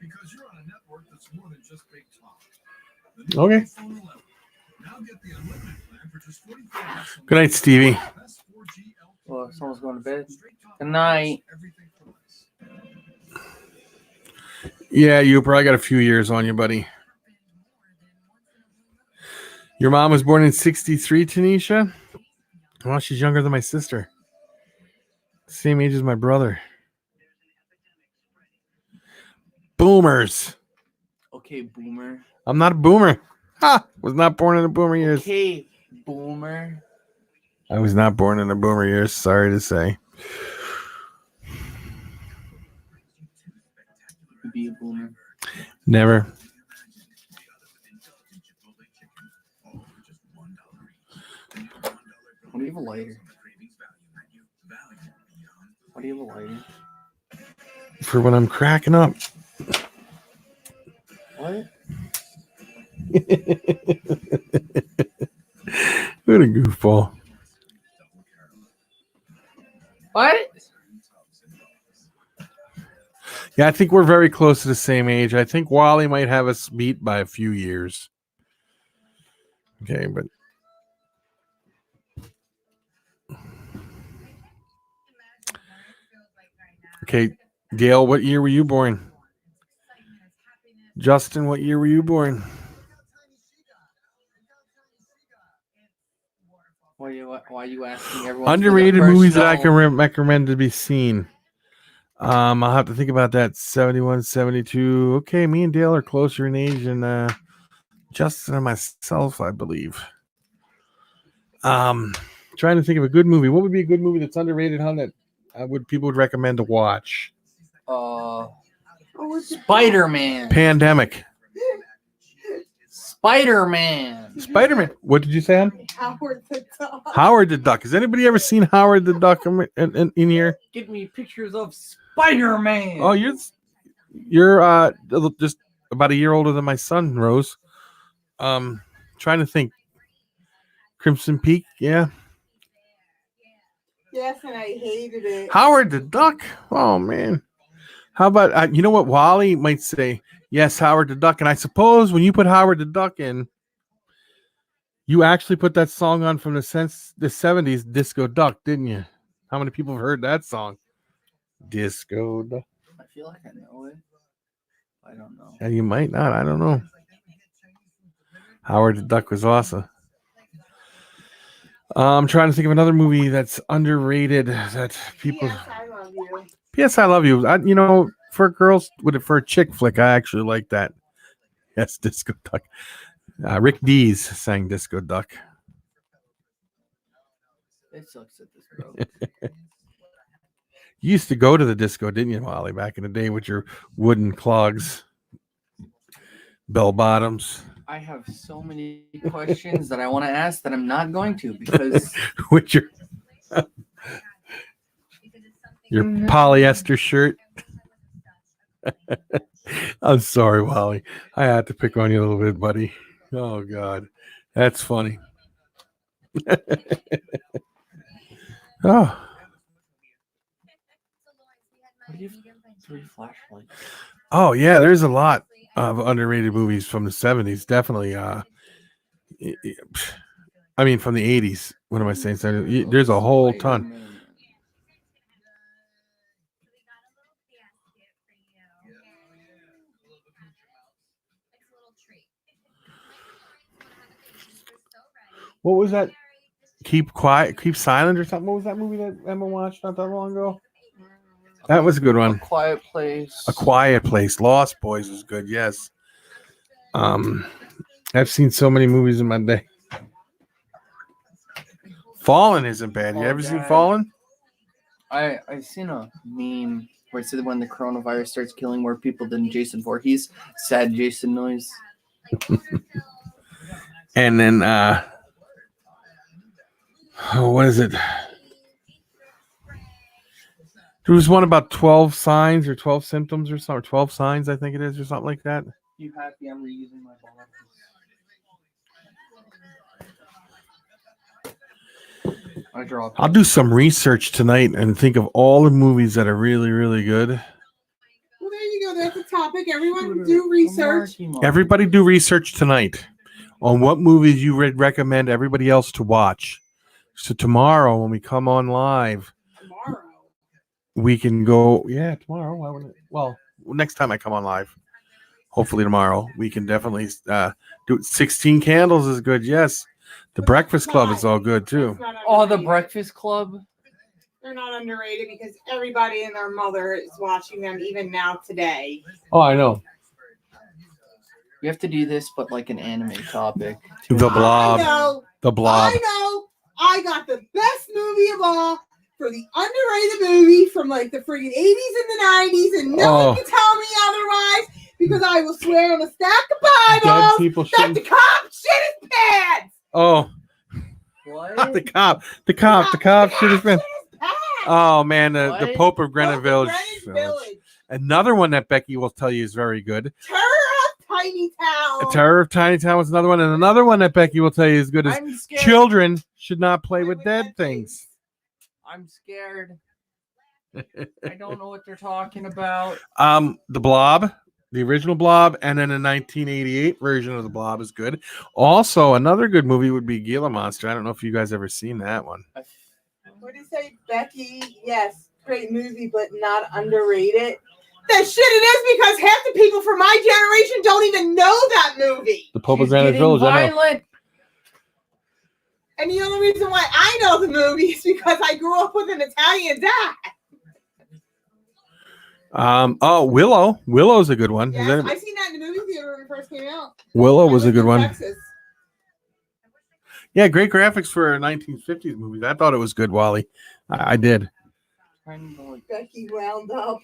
Because you're on a network that's more than just big talk. Okay. iPhone 11. Now get the unlimited plan for just $44 a Good night, Stevie. month. Best 4G LTE. Well, someone's going to bed. Straight talk. Good night. Everything for less. Yeah, you probably got a few years on you, buddy. Your mom was born in 63, Tanisha? Well, she's younger than my sister. Same age as my brother. Boomers. Okay, boomer. I'm not a boomer. Ha! Was not born in the boomer years. Okay, boomer. I was not born in the boomer years, sorry to say. Be a boomer. Never. What do you have a lighter? What do you have a lighter? For when I'm cracking up. What? What a goofball. What? Yeah, I think we're very close to the same age. I think Wally might have us beat by a few years. Okay, but okay, Gail, what year were you born? Justin, what year were you born? Why are you asking everyone? Underrated movies that I can recommend to be seen. I'll have to think about that. 71, 72. Okay, me and Dale are closer in age than Justin and myself, I believe. Trying to think of a good movie. What would be a good movie that's underrated, hon, that people would recommend to watch? Spider-Man. Pandemic. Spider-Man. Spider-Man. What did you say, hon? Howard the Duck. Howard the Duck. Has anybody ever seen Howard the Duck in here? Give me pictures of Spider-Man. Oh, you're just about a year older than my son, Rose. Trying to think. Crimson Peak, yeah. Yes, and I hated it. Howard the Duck. Oh man. How about you know what Wally might say? Yes, Howard the Duck. And I suppose when you put Howard the Duck in, you actually put that song on from the 70s, Disco Duck, didn't you? How many people have heard that song? Disco Duck. I feel like I know it. I don't know. Yeah, you might not. I don't know. Howard the Duck was awesome. I'm trying to think of another movie that's underrated that people. Yes, I love you. P.S. I Love You. For girls, for a chick flick, I actually like that. Yes, Disco Duck. Rick Dees sang Disco Duck. It sucks at this, bro. You used to go to the disco, didn't you, Molly, back in the day with your wooden clogs, bell bottoms, I have so many questions that I want to ask that I'm not going to because with your polyester shirt? I'm sorry, Wally. I had to pick on you a little bit, buddy. Oh God, that's funny. Oh, what do you have 3 flashlights? oh yeah. There's a lot of underrated movies from the '70s. Definitely. I mean, from the '80s. What am I saying? There's a whole ton. Spider-Man. What was that? Keep quiet, keep silent, or something. What was that movie that Emma watched not that long ago? That was a good A one. Quiet Place. A Quiet Place. Lost Boys was good. Yes. I've seen so many movies in my day. Fallen isn't bad. You Oh, ever seen Dad. Fallen? I've seen a meme where it said when the coronavirus starts killing more people than Jason Voorhees. Sad Jason noise. And then what is it? There was one about 12 signs or 12 symptoms or something, or 12 signs, I think it is, or something like that. You happy I'm reusing my ball? I dropped I'll it. do some research tonight and think of all the movies that are really, really good. Well, there you go. That's the topic. Everyone do research. Everybody do research tonight on what movies you would recommend everybody else to watch. So tomorrow when we come on live, Tomorrow. we can go. Yeah, tomorrow. Why wouldn't it? Well, next time I come on live, hopefully tomorrow, we can definitely do 16 Candles is good. Yes. The Breakfast Club is all good too. That's not Oh, the underrated. Breakfast Club. They're not underrated because everybody and their mother is watching them even now today. Oh, I know. We have to do this, but like an anime topic. The Blob. I know. The Blob. I know. I got the best movie of all for the underrated movie from like the friggin' 80s and the 90s, and no Oh. one can tell me otherwise because I will swear on a stack of Dead Bibles people that shouldn't. the cop shit his pants. Oh, What? the cop. The cop should have been. Shit his pants. Oh man, the What? Pope of Greenwich Village. Greenwich Village. Another one that Becky will tell you is very good. Terror of Tiny Town. The Terror of Tiny Town was another one, and another one that Becky will tell you is good is I'm scared. Children Should Not Play with Dead Things. I'm scared. I don't know what they're talking about. The Blob, the original Blob, and then the 1988 version of the Blob is good. Also, another good movie would be Gila Monster. I don't know if you guys ever seen that one. What do you say, Becky? Yes, great movie, but not underrated. That shit it is because half the people from my generation don't even know that movie. The Pope of She's Greenwich getting Village. I know. violent. And the only reason why I know the movie is because I grew up with an Italian dad. Oh, Willow. Willow's a good one. Yes, Is that- I seen that in the movie theater when it first came out. Willow was I a good lived in one. Texas. Yeah, great graphics for 1950s movies. I thought it was good, Wally. I did. Becky wound up.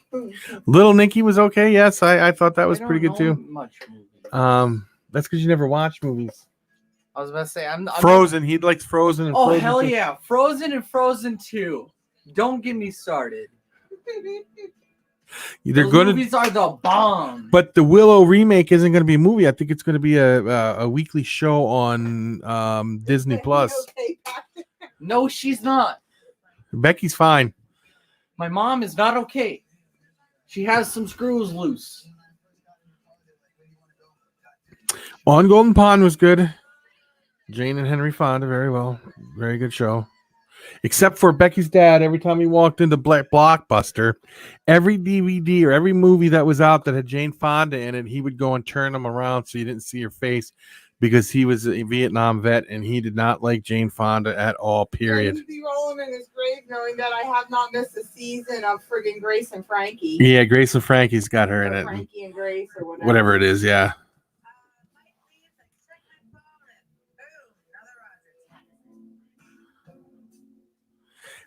Little Nicky was okay. Yes, I thought that was I don't pretty good know too. Much movies. That's because you never watch movies. I was about to say I'm Frozen. He likes Frozen. And Oh Frozen hell 2. yeah! Frozen and Frozen 2. Don't get me started. They're Those gonna, movies are the bomb. but the Willow remake isn't going to be a movie. I think it's going to be a weekly show on Disney Plus. Okay, No, she's not. Becky's fine. My mom is not okay. She has some screws loose. On Golden Pond was good. Jane and Henry Fonda, very well. Very good show. Except for Becky's dad, every time he walked into Blockbuster, every DVD or every movie that was out that had Jane Fonda in it, he would go and turn them around so you didn't see her face because he was a Vietnam vet and he did not like Jane Fonda at all, period. He'd be rolling in his grave knowing that I have not missed a season of friggin' Grace and Frankie. Yeah, Grace and Frankie's got her in Or it. Frankie and Grace or whatever. Whatever it is, yeah.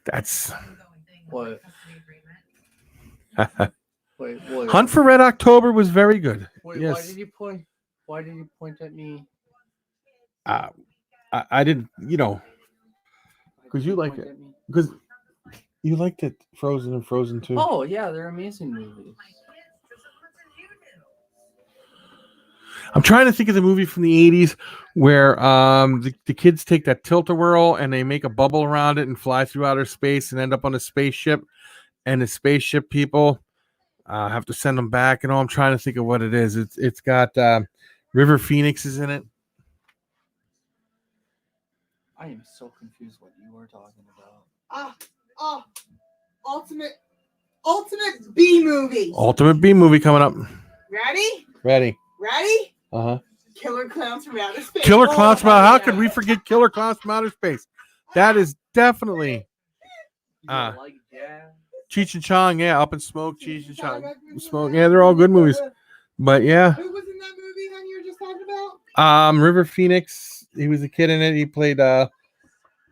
That's What? Wait. Hunt for Red October was very good. Wait, Yes. why did you point? Why did you point at me? I didn't, because you like Point it. at me? Because you liked it, Frozen and Frozen 2. Oh yeah, they're amazing movies. I'm trying to think of the movie from the 80s where the kids take that tilt-a-whirl and they make a bubble around it and fly through outer space and end up on a spaceship, and the spaceship people have to send them back. I'm trying to think of what it is. It's got River Phoenix is in it. I am so confused what you are talking about. Ultimate B movie. Ultimate B movie coming up. Ready? Ready? Uh-huh. Killer Clowns from Outer Space. Killer Clowns from Outer. How yeah. could we forget Killer Clowns from Outer Space? That is definitely Like jazz? Cheech and Chong, yeah, Up in Smoke, Cheech and Chong, Smoke, yeah, they're all good movies. But yeah, Who was in that movie, honey, you were just talking about? River Phoenix, he was a kid in it. He played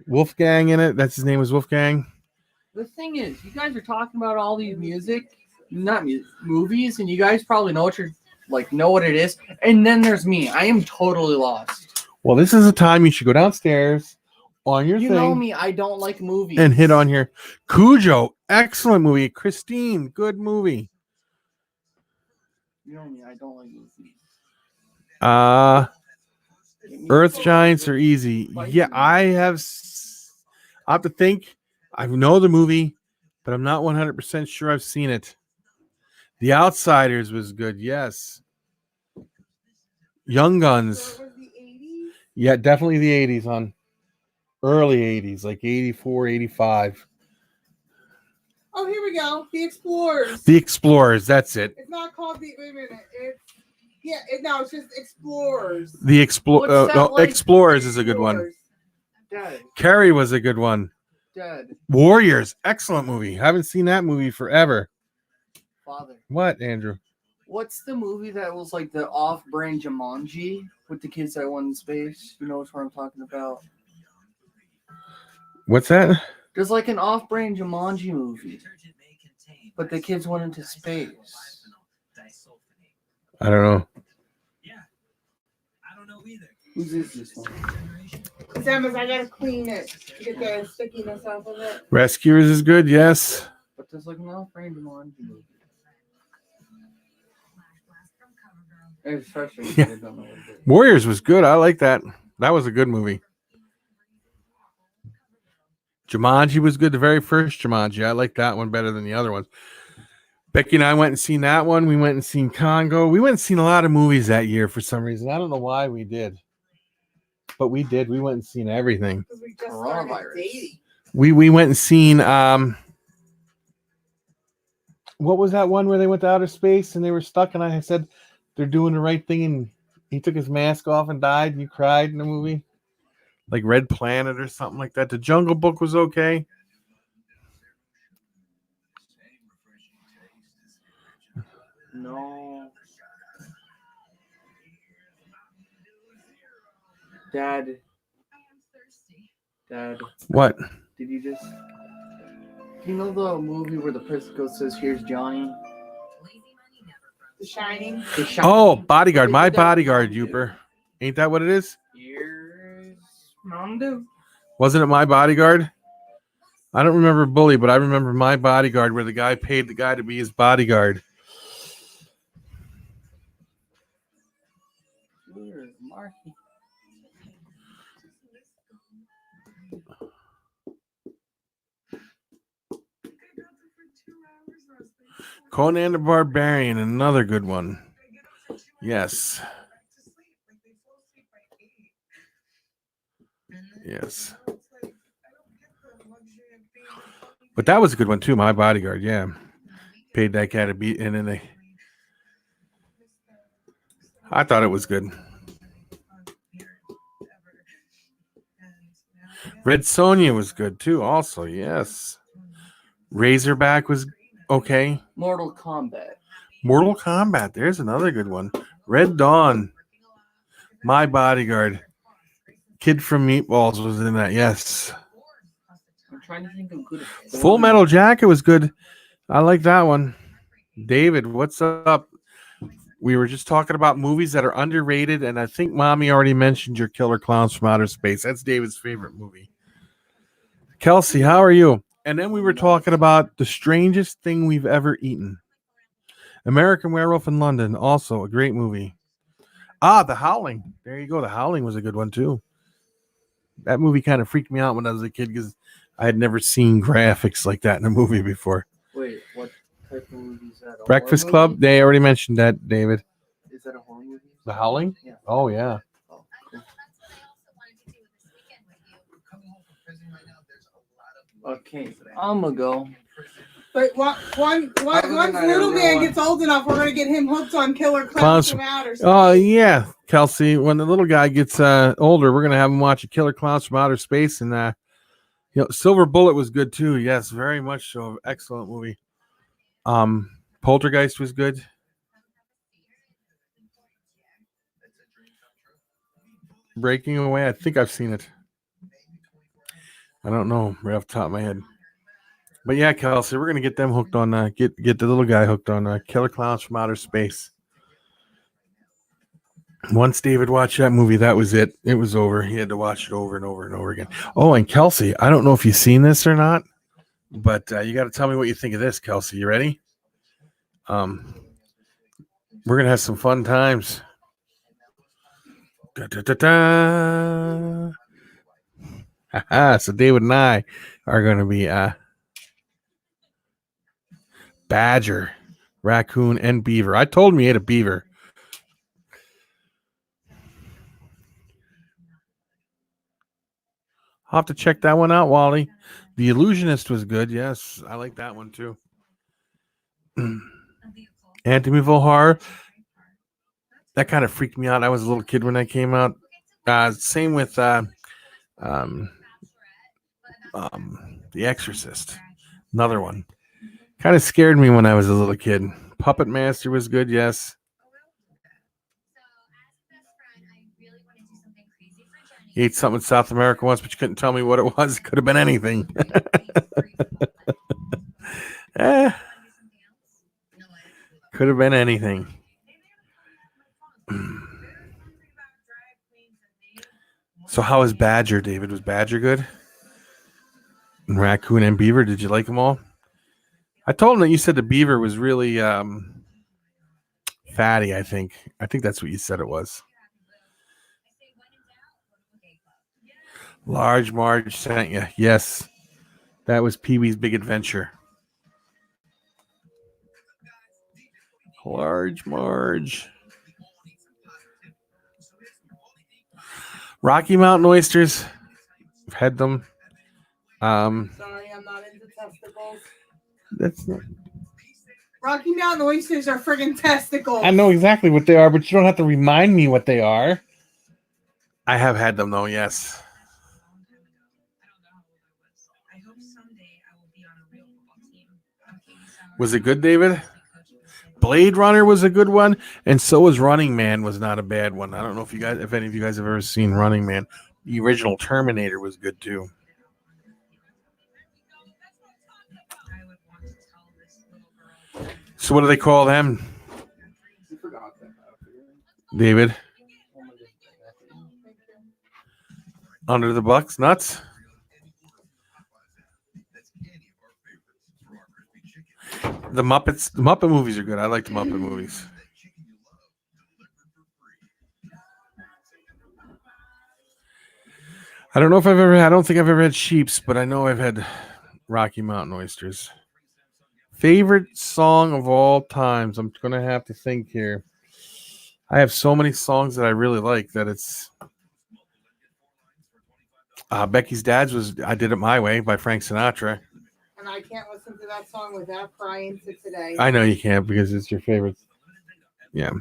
Wolfgang in it. That's his name was Wolfgang. The thing is, you guys are talking about all these movies, and you guys probably know what it is. And then there's me. I am totally lost. Well, this is a time you should go downstairs on your You thing know me. I don't like movies. and hit on here. Cujo, excellent movie. Christine, good movie. You know me. I don't like movies. Earth Giants are easy. Yeah, I have to think. I know the movie, but I'm not 100% sure I've seen it. The Outsiders was good, yes. Young Guns. So it was the 80s? Yeah, definitely the 80s, on early 80s, like 84, 85. Oh, here we go. The Explorers. The Explorers, that's it. It's not called the. Wait a minute. It's just Explorers. The What's that like? Explorers is a good one. Explorers. Dad. Carrie was a good one. Dad. Warriors, excellent movie. Haven't seen that movie forever. Father. What, Andrew? What's the movie that was like the off-brand Jumanji with the kids that went in space? You know what I'm talking about? What's that? There's like an off-brand Jumanji movie, but the kids went into space. I don't know. I don't know either. Whose is this one? Samus, I gotta clean it to get the stickiness off of it. Rescuers is good, yes. But there's like an off-brand Jumanji movie. It's frustrating. Yeah. I don't know what it is. Warriors was good. I like that. That was a good movie. Jumanji was good. The very first Jumanji. I like that one better than the other ones. Becky and I went and seen that one. We went and seen Congo. We went and seen a lot of movies that year for some reason. I don't know why we did. But we did. We went and seen everything. Because we just started Coronavirus. dating. We went and seen what was that one where they went to outer space and they were stuck, and I said they're doing the right thing, and he took his mask off and died, and you cried in the movie? Like Red Planet or something like that. The Jungle Book was okay. No. Dad. What? Did you just... You know the movie where the person goes says, "Here's Johnny"? The Shining. The Shining. Oh, Bodyguard. They My did that with Bodyguard, Mountain Dew. Youper. Ain't that what it is? Here's Mountain Dew. Wasn't it My Bodyguard? I don't remember Bully, but I remember My Bodyguard, where the guy paid the guy to be his bodyguard. Here's Marky. Conan the Barbarian, another good one. Yes. Yes. But that was a good one too, My Bodyguard, yeah. Paid that guy to beat, and then I thought it was good. Red Sonja was good too, also, yes. Razorback was okay. Mortal Kombat. Mortal Kombat, there's another good one. Red Dawn. My Bodyguard. Kid from Meatballs was in that, yes. I'm trying to think of good. Full Metal Jacket was good. I like that one. David, what's up? We were just talking about movies that are underrated, and I think Mommy already mentioned your Killer Clowns from Outer Space. That's David's favorite movie. Kelsey, how are you? And then we were talking about the strangest thing we've ever eaten. American Werewolf in London, also a great movie. The Howling. There you go. The Howling was a good one too. That movie kind of freaked me out when I was a kid because I had never seen graphics like that in a movie before. Wait, what type of movie is that? A Breakfast horror Club. movie? They already mentioned that, David. Is that a horror movie? The Howling. Yeah. Oh yeah. Oh, cool. Okay, I'm gonna go. But once Other than little that, man everyone- gets old enough, we're gonna get him hooked on Killer Clowns Clowns from Outer Space. Oh yeah, Kelsey. When the little guy gets older, we're gonna have him watch a Killer Clowns from Outer Space, and Silver Bullet was good too. Yes, very much so. Excellent movie. Poltergeist was good. Breaking Away. I think I've seen it. I don't know right off the top of my head. But yeah, Kelsey, we're gonna get them hooked on get the little guy hooked on Killer Clowns from Outer Space. Once David watched that movie, that was it. It was over. He had to watch it over and over and over again. Oh, and Kelsey, I don't know if you've seen this or not, but you got to tell me what you think of this, Kelsey. You ready? We're gonna have some fun times. Da, da, da, da. So David and I are going to be badger, raccoon, and beaver. I told him he ate a beaver. I'll have to check that one out, Wally. The Illusionist was good. Yes, I like that one too. Amityville Horror. That kind of freaked me out. I was a little kid when that came out. Same with The Exorcist. Another one. Kind of scared me when I was a little kid. Puppet Master was good, yes. You ate something in South America once, but you couldn't tell me what it was. It could have been anything. Could have been anything. So how was Badger, David? Was Badger good? And Raccoon and Beaver, did you like them all? I told him that you said the Beaver was really fatty, I think. I think that's what you said it was. Large Marge sent you. Yes. That was Pee-wee's Big Adventure. Large Marge. Rocky Mountain oysters. I've had them. Sorry, I'm not into testicles. That's not. Rocky Mountain oysters are friggin' testicles. I know exactly what they are, but you don't have to remind me what they are. I have had them though, yes. Was it good, David? Blade Runner was a good one, and so was Running Man was not a bad one. I don't know if any of you guys have ever seen Running Man. The original Terminator was good too. So what do they call them, David? Under the Bucks Nuts? The Muppet movies are good. I like the Muppet movies. I don't think I've ever had sheeps, but I know I've had Rocky Mountain oysters. Favorite song of all times. I'm going to have to think here. I have so many songs that I really like that it's Becky's Dad's was I Did It My Way by Frank Sinatra. And I can't listen to that song without crying to today. I know you can't because it's your favorite. Yeah.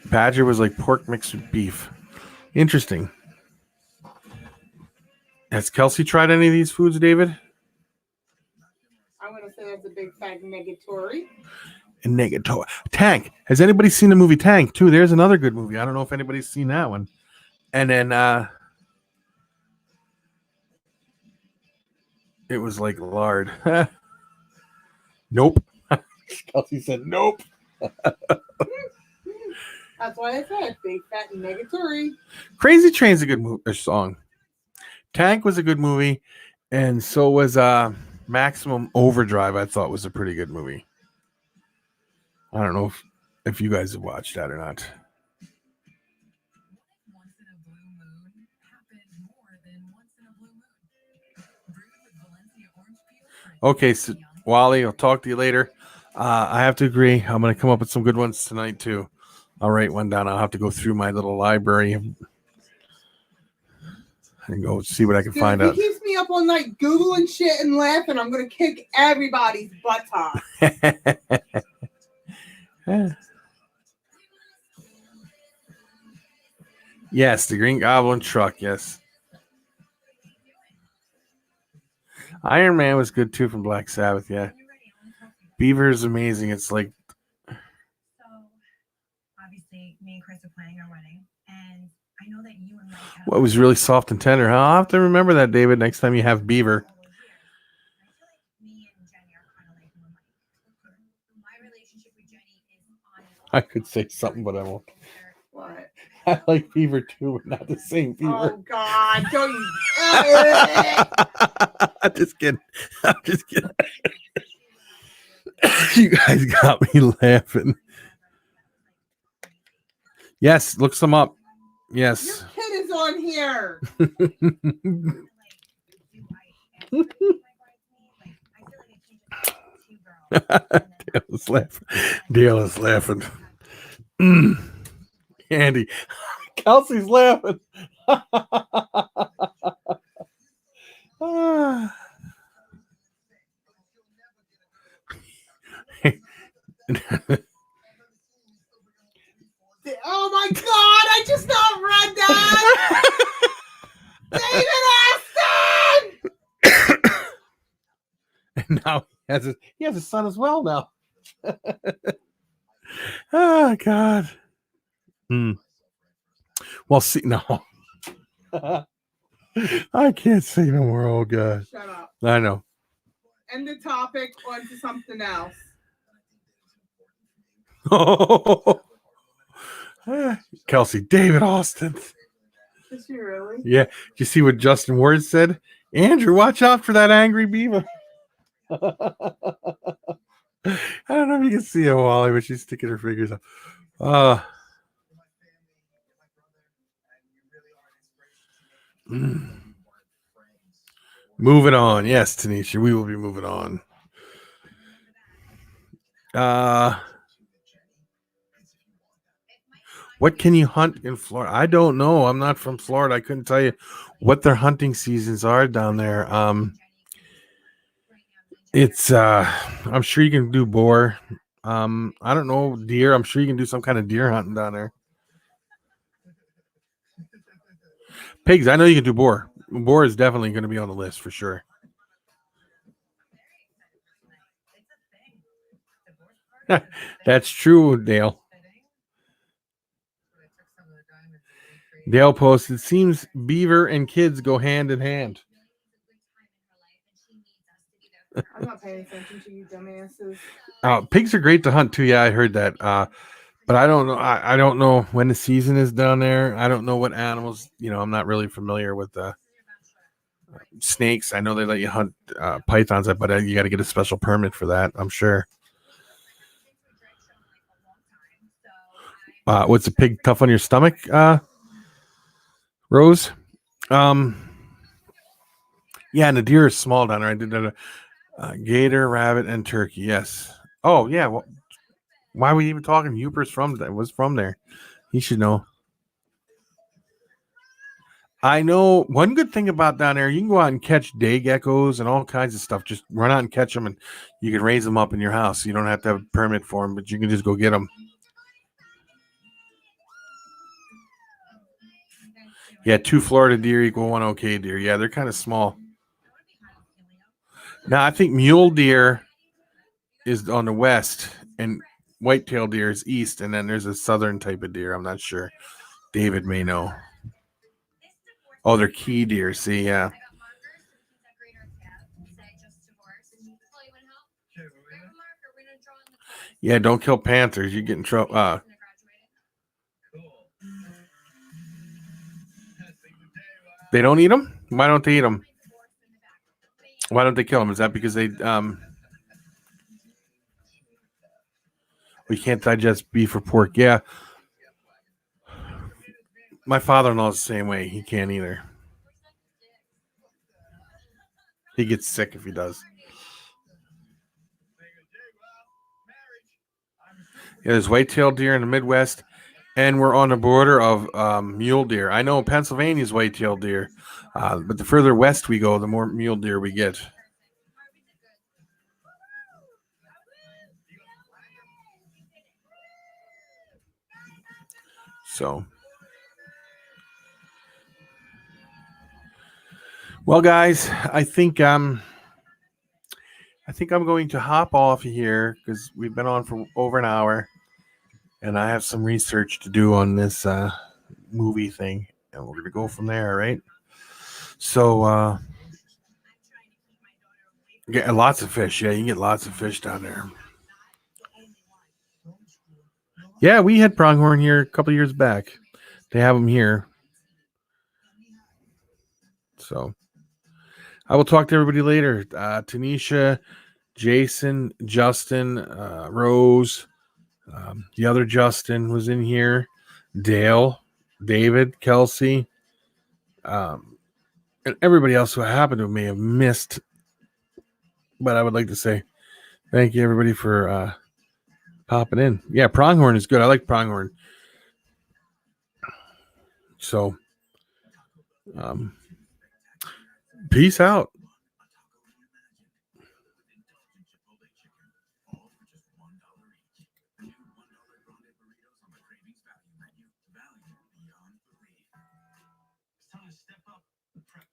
Badger was like pork mixed with beef. Interesting. Has Kelsey tried any of these foods, David? I'm going to say that's a big fat negatory. And negatory. Tank. Has anybody seen the movie Tank, too? There's another good movie. I don't know if anybody's seen that one. And then It was like lard. Nope. Kelsey said nope. That's what I said. Big fat negatory. Crazy Train's a good song. Tank was a good movie, and so was Maximum Overdrive. I thought was a pretty good movie. I don't know if you guys have watched that or not. Once in a blue moon happened more than once in a blue moon. Brewed with Valencia orange peel. Okay, so Wally, I'll talk to you later. I have to agree. I'm going to come up with some good ones tonight too. I'll write one down. I'll have to go through my little library and go see what I can Dude, find if out. he keeps me up all night Googling shit and laughing, I'm going to kick everybody's buttock. Yes, the Green Goblin truck. Yes. Iron Man was good too from Black Sabbath. Yeah. Beaver is amazing. It's like, So obviously me and Chris are planning our wedding, and I know that you and Mike have what was really soft and tender. I'll have to remember that, David, next time you have Beaver. I feel like me and Jenny are kind of like you and Mike. My relationship with Jenny is on. I could say something, but I won't. What? I like Beaver too, but not the same Beaver. Oh, God. Don't you. I'm just kidding. I'm just kidding. You guys got me laughing. Yes, look some up. Your Yes. kid is on here. Dale is laughing. Dale is laughing. Mm. Andy. Kelsey's laughing. Ah. Oh, my God. I just not read that. David Austin. And now he has a son as well now. Oh God. Well, see, no. I can't say no more. Oh God. Shut up. I know. End the topic. On to something else. Kelsey, David Austin. Is she really? Yeah. Did you see what Justin Ward said? Andrew, watch out for that angry beaver. I don't know if you can see her, Wally, but she's sticking her fingers up. Moving on. Yes, Tanisha, we will be moving on. What can you hunt in Florida? I don't know. I'm not from Florida. I couldn't tell you what their hunting seasons are down there. It's I'm sure you can do boar. I don't know, deer. I'm sure you can do some kind of deer hunting down there. Pigs, I know you can do boar. Boar is definitely going to be on the list for sure. That's true, Dale. Dale posted, it seems beaver and kids go hand in hand. I'm not paying attention to you dumbasses. Pigs are great to hunt too. Yeah, I heard that. But I don't know. I don't know when the season is down there. I don't know what animals. I'm not really familiar with snakes. I know they let you hunt pythons, but you got to get a special permit for that, I'm sure. What's a pig tough on your stomach, Rose? Yeah, and the deer is small down there. I did that. Gator, rabbit, and turkey. Yes. Oh yeah. Well, why were you even talking? Huber's was from there. He should know. I know one good thing about down there, you can go out and catch day geckos and all kinds of stuff. Just run out and catch them, and you can raise them up in your house. You don't have to have a permit for them, but you can just go get them. Yeah, 2 Florida deer equal 1 okay deer. Yeah, they're kind of small. Now, I think mule deer is on the west, and white-tailed deer is east, and then there's a southern type of deer. I'm not sure. David may know. Oh, they're key deer. See, yeah. Yeah, don't kill panthers. You get in trouble. They don't eat them. Why don't they eat them? Why don't they kill them? Is that because they we can't digest beef or pork? Yeah, my father-in-law is the same way. He can't either. He gets sick if he does. Yeah, there's white-tailed deer in the Midwest, and we're on the border of mule deer. I know Pennsylvania's white-tailed deer, but the further west we go, the more mule deer we get. So, well, guys, I think I'm going to hop off here because we've been on for over an hour, and I have some research to do on this movie thing, and we're gonna go from there, right? So, get lots of fish. Yeah, you can get lots of fish down there. Yeah, we had pronghorn here a couple years back. They have them here. So I will talk to everybody later. Tanisha, Jason, Justin, Rose, the other Justin was in here. Dale, David, Kelsey, and everybody else who I happen to may have missed. But I would like to say thank you, everybody, for popping in. Yeah, pronghorn is good. I like pronghorn. So, peace out. It's time to step up. Prep